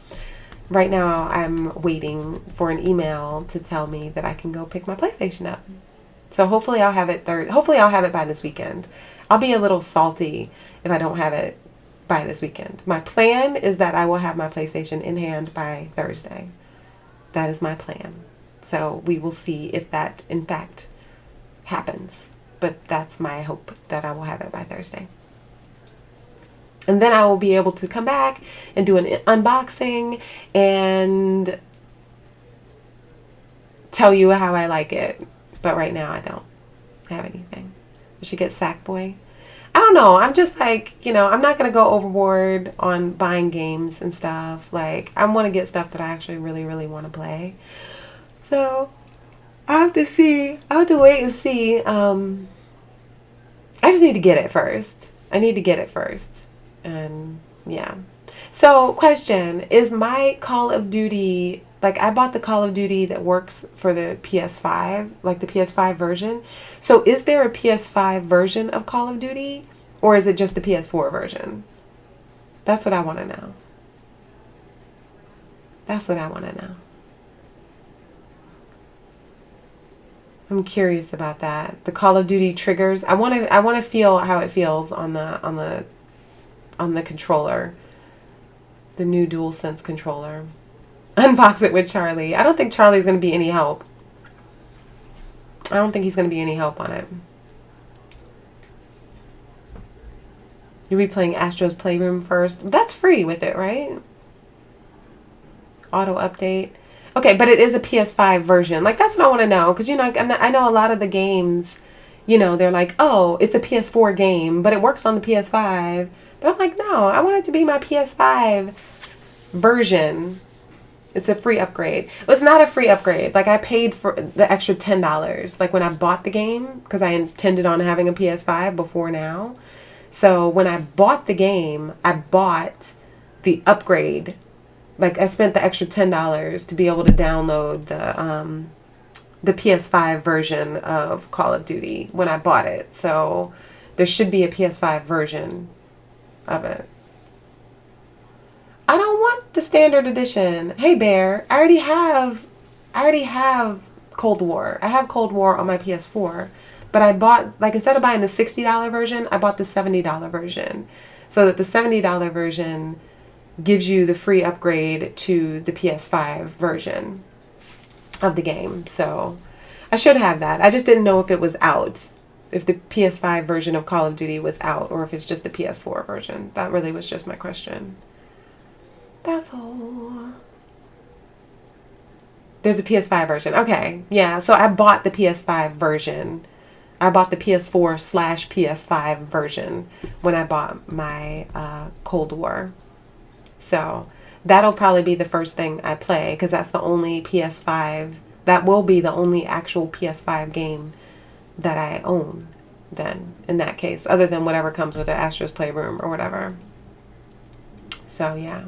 right now I'm waiting for an email to tell me that I can go pick my PlayStation up. So hopefully I'll have it hopefully I'll have it by this weekend. I'll be a little salty if I don't have it by this weekend. My plan is that I will have my PlayStation in hand by Thursday. That is my plan. So we will see if that in fact happens. But that's my hope, that I will have it by Thursday. And then I will be able to come back and do an unboxing and tell you how I like it. But right now I don't have anything. I should get Sackboy. I don't know. I'm just like, I'm not going to go overboard on buying games and stuff. Like, I want to get stuff that I actually really, really want to play. So I have to see. I have to wait and see. I just need to get it first. I need to get it first. And yeah. So question, is my Call of Duty, like I bought the Call of Duty that works for the PS5, like the PS5 version. So is there a PS5 version of Call of Duty or is it just the PS4 version? That's what I want to know. That's what I want to know. I'm curious about that. The Call of Duty triggers. I want to feel how it feels on the controller. The new DualSense controller. Unbox it with Charlie. I don't think Charlie's going to be any help. I don't think he's going to be any help on it. You'll be playing Astro's Playroom first. That's free with it, right? auto update. Okay, but it is a PS5 version. Like, that's what I want to know. Because, you know, I know a lot of the games, you know, they're like, oh, it's a PS4 game, but it works on the PS5. But I'm like, no, I want it to be my PS5 version. It's a free upgrade. It's not a free upgrade. Like, I paid for the extra $10. Like, when I bought the game, because I intended on having a PS5 before now. So, when I bought the game, I bought the upgrade. Like, I spent the extra $10 to be able to download the PS5 version of Call of Duty when I bought it. So there should be a PS5 version of it. I don't want the standard edition. Hey Bear, I already have Cold War. I have Cold War on my PS4. But I bought, like, instead of buying the $60 version, I bought the $70 version. So that the $70 version gives you the free upgrade to the PS5 version of the game. So I should have that. I just didn't know if it was out. If the PS5 version of Call of Duty was out, or if it's just the PS4 version. That really was just my question. That's all. There's a PS5 version. Okay. Yeah. So I bought the PS5 version. I bought the PS4/PS5 version when I bought my Cold War. So that'll probably be the first thing I play, because that's the only PS5, that will be the only actual PS5 game that I own then, in that case, other than whatever comes with the Astro's Playroom or whatever. So yeah.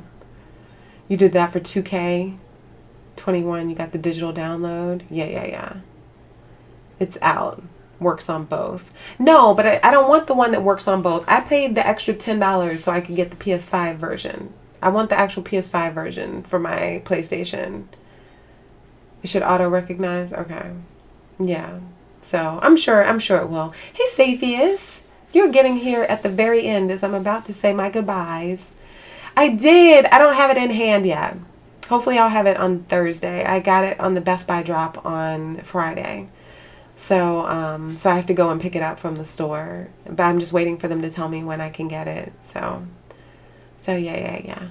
You did that for 2K21, you got the digital download. Yeah. It's out. Works on both. No, but I don't want the one that works on both. I paid the extra $10 so I could get the PS5 version. I want the actual PS5 version for my PlayStation. It should auto recognize. Okay. Yeah. So I'm sure it will. Hey Saphius, you're getting here at the very end as I'm about to say my goodbyes. I did. I don't have it in hand yet. Hopefully I'll have it on Thursday. I got it on the Best Buy drop on Friday. So I have to go and pick it up from the store. But I'm just waiting for them to tell me when I can get it. So yeah.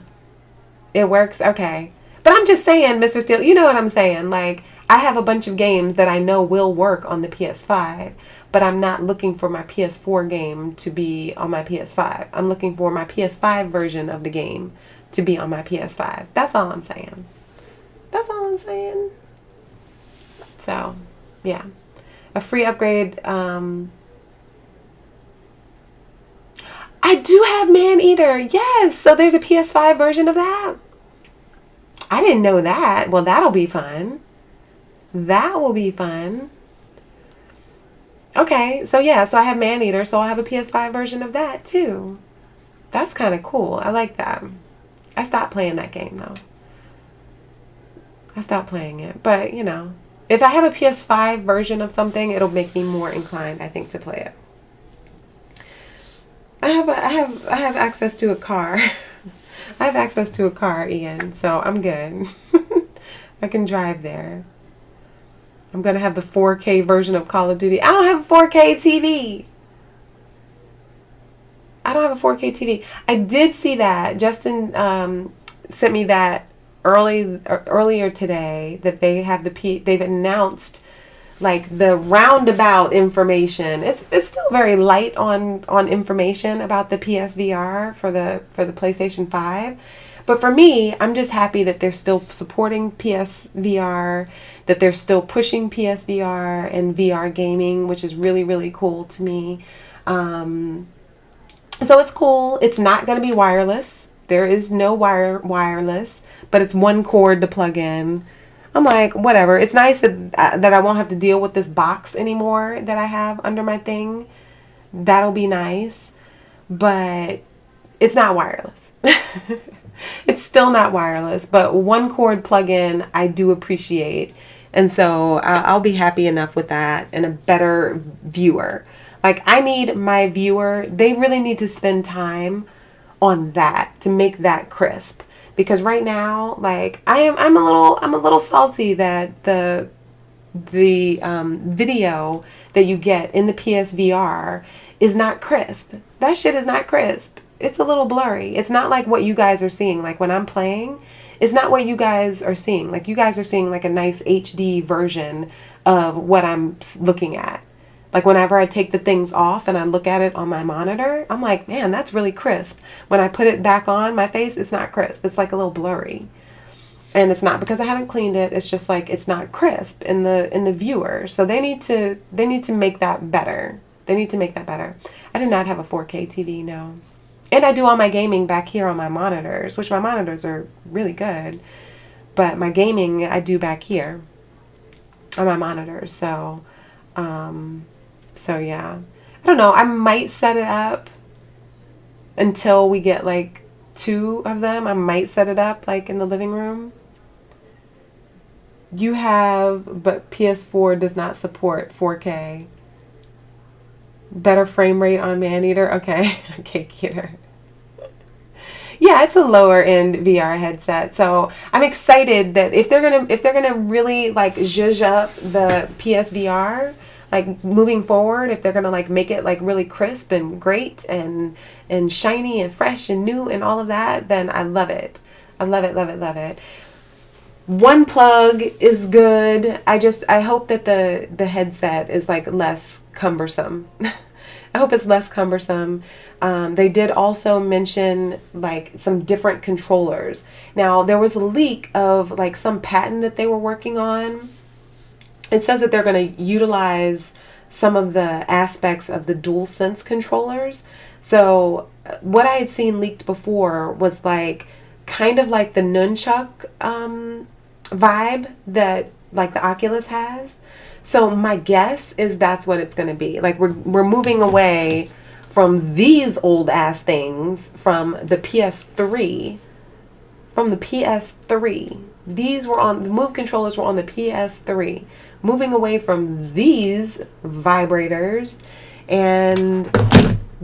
It works? Okay. But I'm just saying, Mr. Steele, you know what I'm saying? Like, I have a bunch of games that I know will work on the PS5, but I'm not looking for my PS4 game to be on my PS5. I'm looking for my PS5 version of the game to be on my PS5. That's all I'm saying. So, yeah. A free upgrade. I do have Maneater. Yes. So there's a PS5 version of that. I didn't know that. Well, that'll be fun. That will be fun. Okay. So yeah. So I have Maneater. So I'll have a PS5 version of that too. That's kind of cool. I like that. I stopped playing that game though. I stopped playing it. But you know, if I have a PS5 version of something, it'll make me more inclined, I think, to play it. I have access to a car. I have access to a car, Ian, so I'm good. I can drive there. I'm going to have the 4K version of Call of Duty. I don't have a 4K TV. I don't have a 4K TV. I did see that. Justin sent me that earlier today, that they have they've announced like the roundabout information. It's still very light on information about the PSVR for the PlayStation 5. But for me, I'm just happy that they're still supporting PSVR, that they're still pushing PSVR and VR gaming, which is really, really cool to me. So it's cool. It's not going to be wireless. There is no wireless, but it's one cord to plug in. I'm like, whatever. It's nice that I won't have to deal with this box anymore that I have under my thing. That'll be nice. But it's not wireless. It's still not wireless, but one cord plug-in I do appreciate. And so I'll be happy enough with that, and a better viewer. Like, I need my viewer, they really need to spend time on that to make that crisp. Because right now, like, I'm a little salty that the video that you get in the PSVR is not crisp. That shit is not crisp. It's a little blurry. It's not like what you guys are seeing. Like, when I'm playing, It's not what you guys are seeing. Like, you guys are seeing like a nice HD version of what I'm looking at. Like, whenever I take the things off and I look at it on my monitor, I'm like, man, that's really crisp. When I put it back on my face, it's not crisp. It's like a little blurry. And it's not because I haven't cleaned it. It's just like it's not crisp in the viewer. So they need to make that better. They need to make that better. I do not have a 4K TV, no. And I do all my gaming back here on my monitors, which my monitors are really good. But my gaming I do back here on my monitors. So yeah. I don't know. I might set it up until we get like 2 of them. I might set it up like in the living room. You have, but PS4 does not support 4K. Better frame rate on Maneater. Okay. Okay, Keter. Yeah, it's a lower end VR headset. So I'm excited that if they're gonna really like zhuzh up the PSVR, like moving forward, if they're gonna like make it like really crisp and great and shiny and fresh and new and all of that, then I love it. I love it, love it, love it. One plug is good. I hope that the headset is like less cumbersome. I hope it's less cumbersome. They did also mention like some different controllers. Now, there was a leak of like some patent that they were working on. It says that they're going to utilize some of the aspects of the DualSense controllers. So what I had seen leaked before was like kind of like the nunchuck vibe that like the Oculus has. So my guess is that's what it's going to be. Like we're moving away from these old ass things from the PS3. From the PS3. These were on, the Move controllers were on the PS3. Moving away from these vibrators and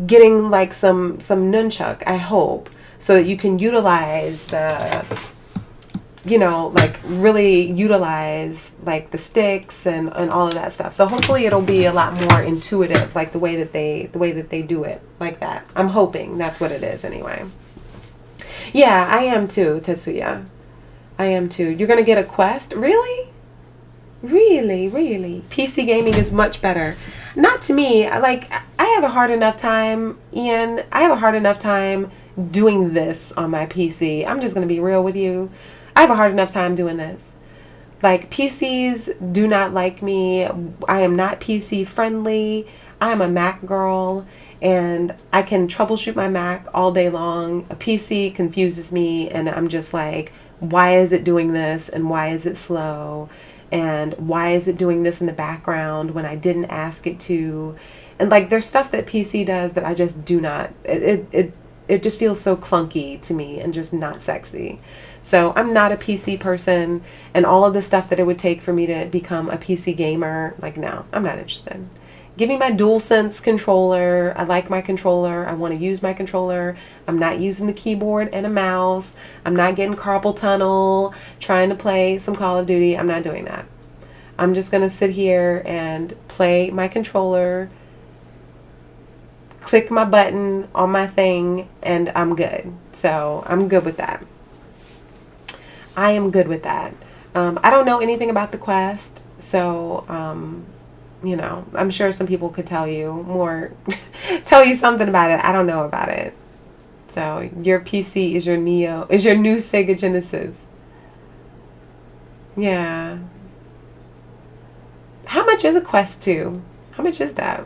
getting like some nunchuck, I hope, so that you can utilize the, you know, like really utilize like the sticks and all of that stuff. So hopefully it'll be a lot more intuitive, like the way that they do it like that. I'm hoping that's what it is anyway. Yeah, I am too, Tetsuya. I am too. You're gonna get a Quest? Really? Really, really. PC gaming is much better. Not to me. Like, I have a hard enough time, Ian. I have a hard enough time doing this on my PC. I'm just gonna be real with you. I have a hard enough time doing this. Like, PCs do not like me. I am not PC friendly. I am a Mac girl, and I can troubleshoot my Mac all day long. A PC confuses me, and I'm just like, why is it doing this, and why is it slow, and why is it doing this in the background when I didn't ask it to? And like, there's stuff that PC does that I just do not. It just feels so clunky to me and just not sexy. So I'm not a PC person, and all of the stuff that it would take for me to become a PC gamer, like, no, I'm not interested. Give me my DualSense controller. I like my controller. I want to use my controller. I'm not using the keyboard and a mouse. I'm not getting carpal tunnel trying to play some Call of Duty. I'm not doing that. I'm just going to sit here and play my controller, click my button on my thing, and I'm good. So I'm good with that. I am good with that. I don't know anything about the Quest, so you know, I'm sure some people could tell you more, tell you something about it. I don't know about it. So your PC is your new Sega Genesis. Yeah. How much is a Quest 2? How much is that?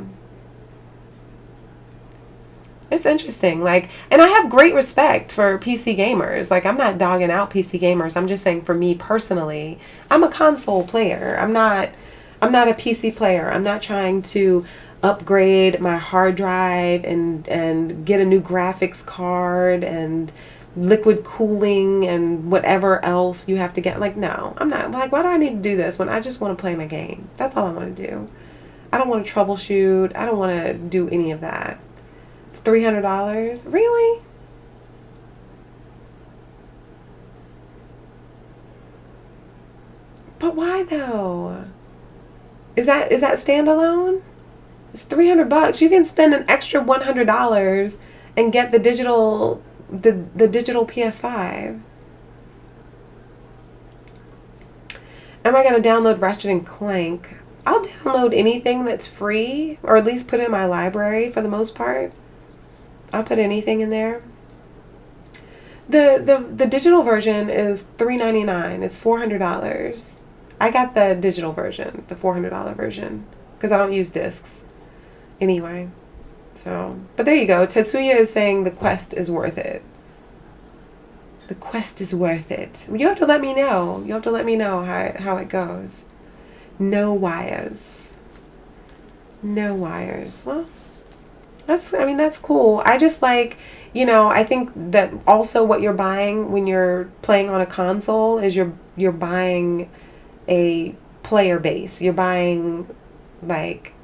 It's interesting. Like, and I have great respect for PC gamers. Like, I'm not dogging out PC gamers. I'm just saying, for me personally, I'm a console player. I'm not a PC player. I'm not trying to upgrade my hard drive and get a new graphics card and liquid cooling and whatever else you have to get. Like, no, I'm not. Like, why do I need to do this when I just want to play my game? That's all I want to do. I don't want to troubleshoot. I don't want to do any of that. It's $300? Really? But why though? Is that standalone? It's $300. You can spend an extra $100 and get the digital PS5. Am I going to download Ratchet and Clank? I'll download anything that's free, or at least put it in my library for the most part. I'll put anything in there. The digital version is $3.99. It's $400. I got the digital version, the $400 version, because I don't use discs anyway. So, but there you go. Tetsuya is saying the quest is worth it. The quest is worth it. You have to let me know. You have to let me know how it goes. No wires. No wires. Well, that's cool. I just like, I think that also what you're buying when you're playing on a console is you're buying a player base. You're buying like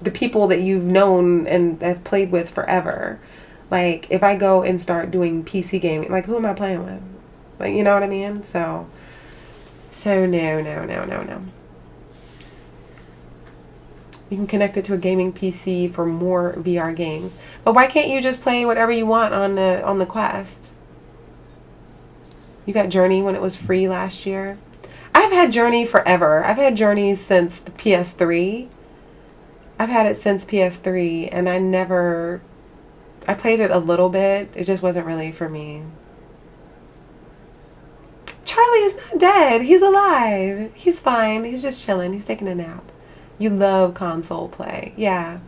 the people that you've known and have played with forever. Like if I go and start doing PC gaming, like who am I playing with? Like, you know what I mean? So no. You can connect it to a gaming PC for more VR games. But why can't you just play whatever you want on the Quest? You got Journey when it was free last year. I've had Journey forever. I've had Journey since the PS3. I've had it since PS3, and I played it a little bit. It just wasn't really for me. Charlie is not dead. He's alive. He's fine. He's just chilling. He's taking a nap. You love console play. Yeah.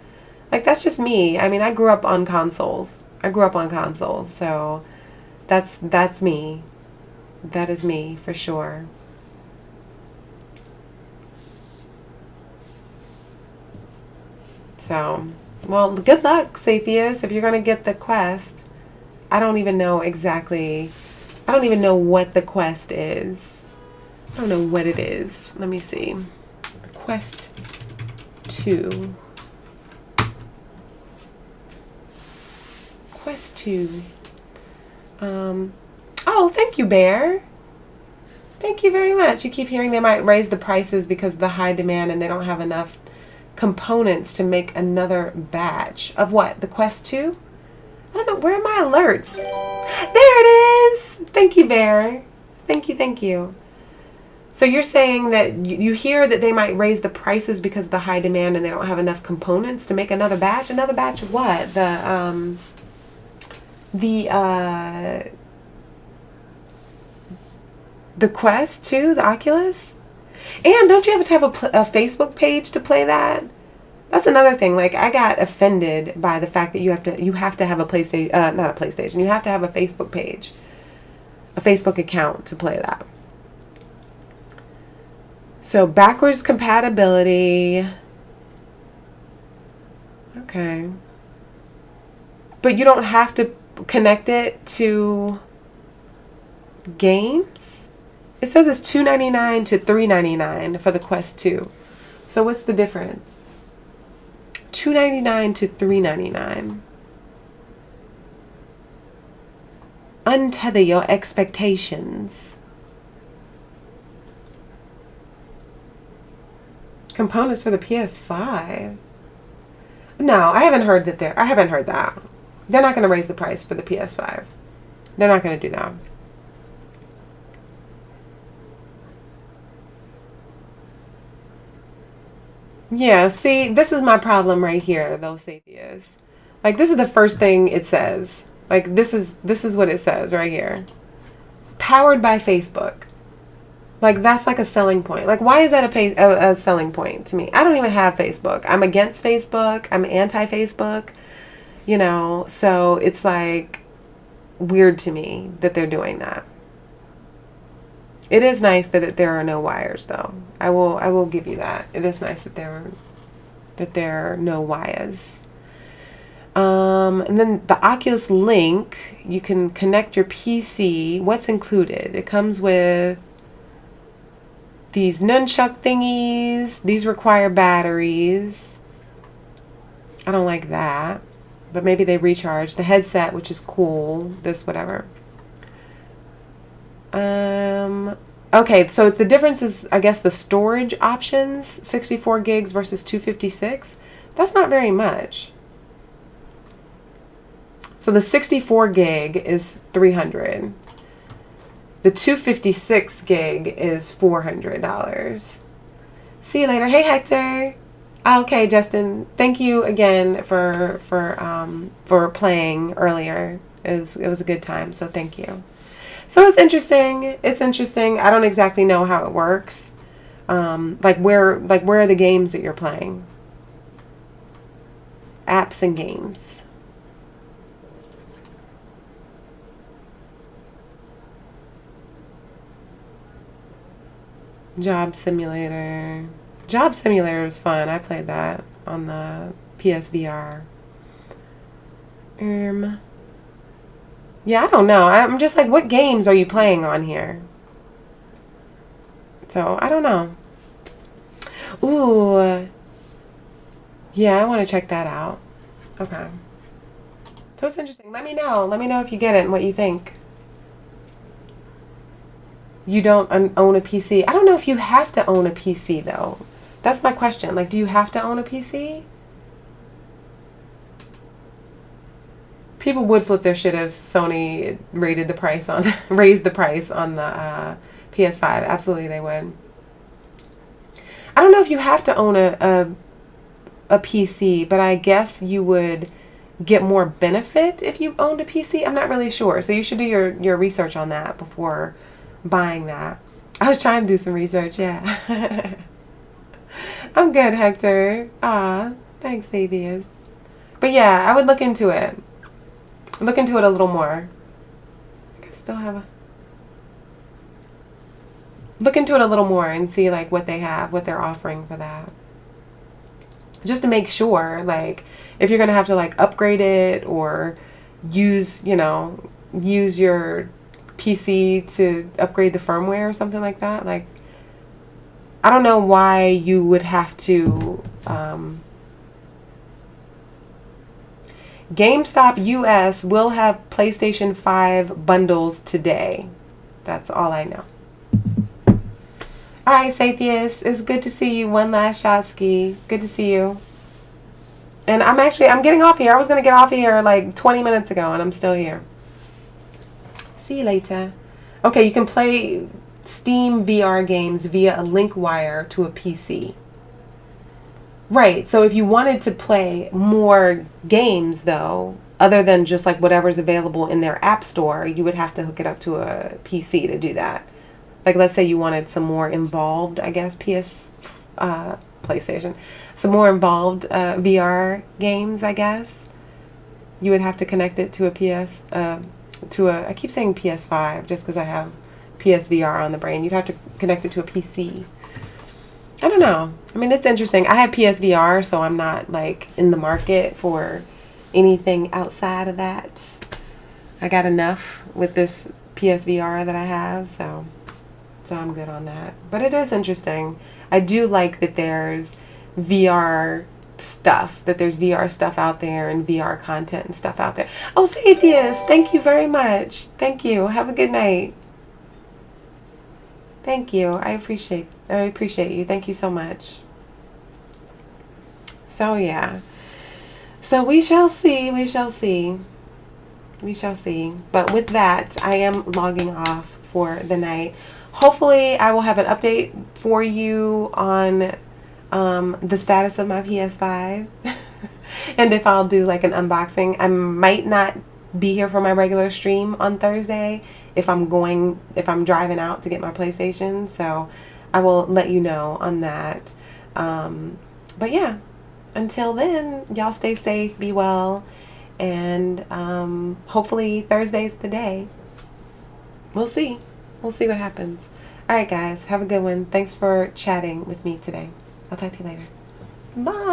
Like, that's just me. I mean, I grew up on consoles. So that's me. That is me for sure. So, well, good luck, Saphius, if you're going to get the quest. I don't even know what the quest is. I don't know what it is. Let me see. The Quest 2. Quest 2. Oh, thank you, Bear. Thank you very much. You keep hearing they might raise the prices because of the high demand and they don't have enough components to make another batch of what? The Quest 2? I don't know. Where are my alerts? There it is. Thank you, Bear. Thank you. So you're saying that you hear that they might raise the prices because of the high demand and they don't have enough components to make another batch? Another batch of what? The Quest 2, the Oculus? And don't you have to have a Facebook page to play that? That's another thing. Like, I got offended by the fact that you have to have a PlayStation, not a PlayStation. You have to have a Facebook page, a Facebook account to play that. So backwards compatibility. Okay. But you don't have to connect it to games? It says it's $2.99 to $3.99 for the Quest 2. So what's the difference? $2.99 to $3.99. Untether your expectations. Components for the PS5. No, I haven't heard that. They're not going to raise the price for the PS5. They're not going to do that. Yeah, see, this is my problem right here, though, Saphius. Like, this is the first thing it says. Like, this is what it says right here. Powered by Facebook. Like, that's like a selling point. Like, why is that a selling point to me? I don't even have Facebook. I'm against Facebook. I'm anti-Facebook. So it's like weird to me that they're doing that. It is nice that there are no wires, though. I will give you that. It is nice that there are no wires. And then the Oculus Link, you can connect your PC. What's included? It comes with these nunchuck thingies. These require batteries. I don't like that, but maybe they recharge. The headset, which is cool. This, whatever. Okay, so the difference is, I guess, the storage options, 64 gigs versus 256. That's not very much. So the 64 gig is $300. The 256 gig is $400. See you later. Hey, Hector. Okay, Justin. Thank you again for playing earlier. It was a good time. So thank you. So it's interesting. It's interesting. I don't exactly know how it works. Where are the games that you're playing? Apps and games. Job Simulator. Job Simulator was fun. I played that on the PSVR. Yeah, I don't know. I'm just like, what games are you playing on here? So, I don't know. Ooh. Yeah, I want to check that out. Okay. So it's interesting. Let me know. Let me know if you get it and what you think. You don't own a PC. I don't know if you have to own a PC, though. That's my question. Like, do you have to own a PC? People would flip their shit if Sony raised the price on the PS5. Absolutely, they would. I don't know if you have to own a PC, but I guess you would get more benefit if you owned a PC. I'm not really sure. So you should do your research on that before buying that. I was trying to do some research, yeah. I'm good, Hector. Thanks, Atheist. But yeah, I would look into it. Look into it a little more. I still have look into it a little more and see like what they have, what they're offering for that. Just to make sure, like, if you're gonna have to like upgrade it or use your PC to upgrade the firmware or something like that. Like, I don't know why you would have to. GameStop US will have PlayStation 5 bundles today. That's all I know. All right, Sathius, it's good to see you. One last shot, Ski. Good to see you. And I'm getting off here. I was going to get off here like 20 minutes ago, and I'm still here. See you later. Okay, you can play Steam VR games via a link wire to a PC. Right, so if you wanted to play more games, though, other than just like whatever's available in their app store, you would have to hook it up to a PC to do that. Like, let's say you wanted some more involved, I guess, PlayStation, some more involved VR games, I guess. You would have to connect it to I keep saying PS5 just because I have PSVR on the brain. You'd have to connect it to a PC. I don't know. I mean, it's interesting. I have PSVR, so I'm not like in the market for anything outside of that. I got enough with this PSVR that I have, so I'm good on that. But it is interesting. I do like that there's VR stuff, out there and VR content and stuff out there. Oh, Sathius, thank you very much. Thank you. Have a good night. Thank you. I appreciate you. Thank you so much. So yeah. So we shall see. But with that, I am logging off for the night. Hopefully I will have an update for you on the status of my PS5. And if I'll do like an unboxing. I might not be here for my regular stream on Thursday if I'm driving out to get my PlayStation. So I will let you know on that. But yeah, until then, y'all stay safe, be well, and hopefully Thursday's the day. We'll see what happens. All right, guys, have a good one. Thanks for chatting with me today. I'll talk to you later. Bye.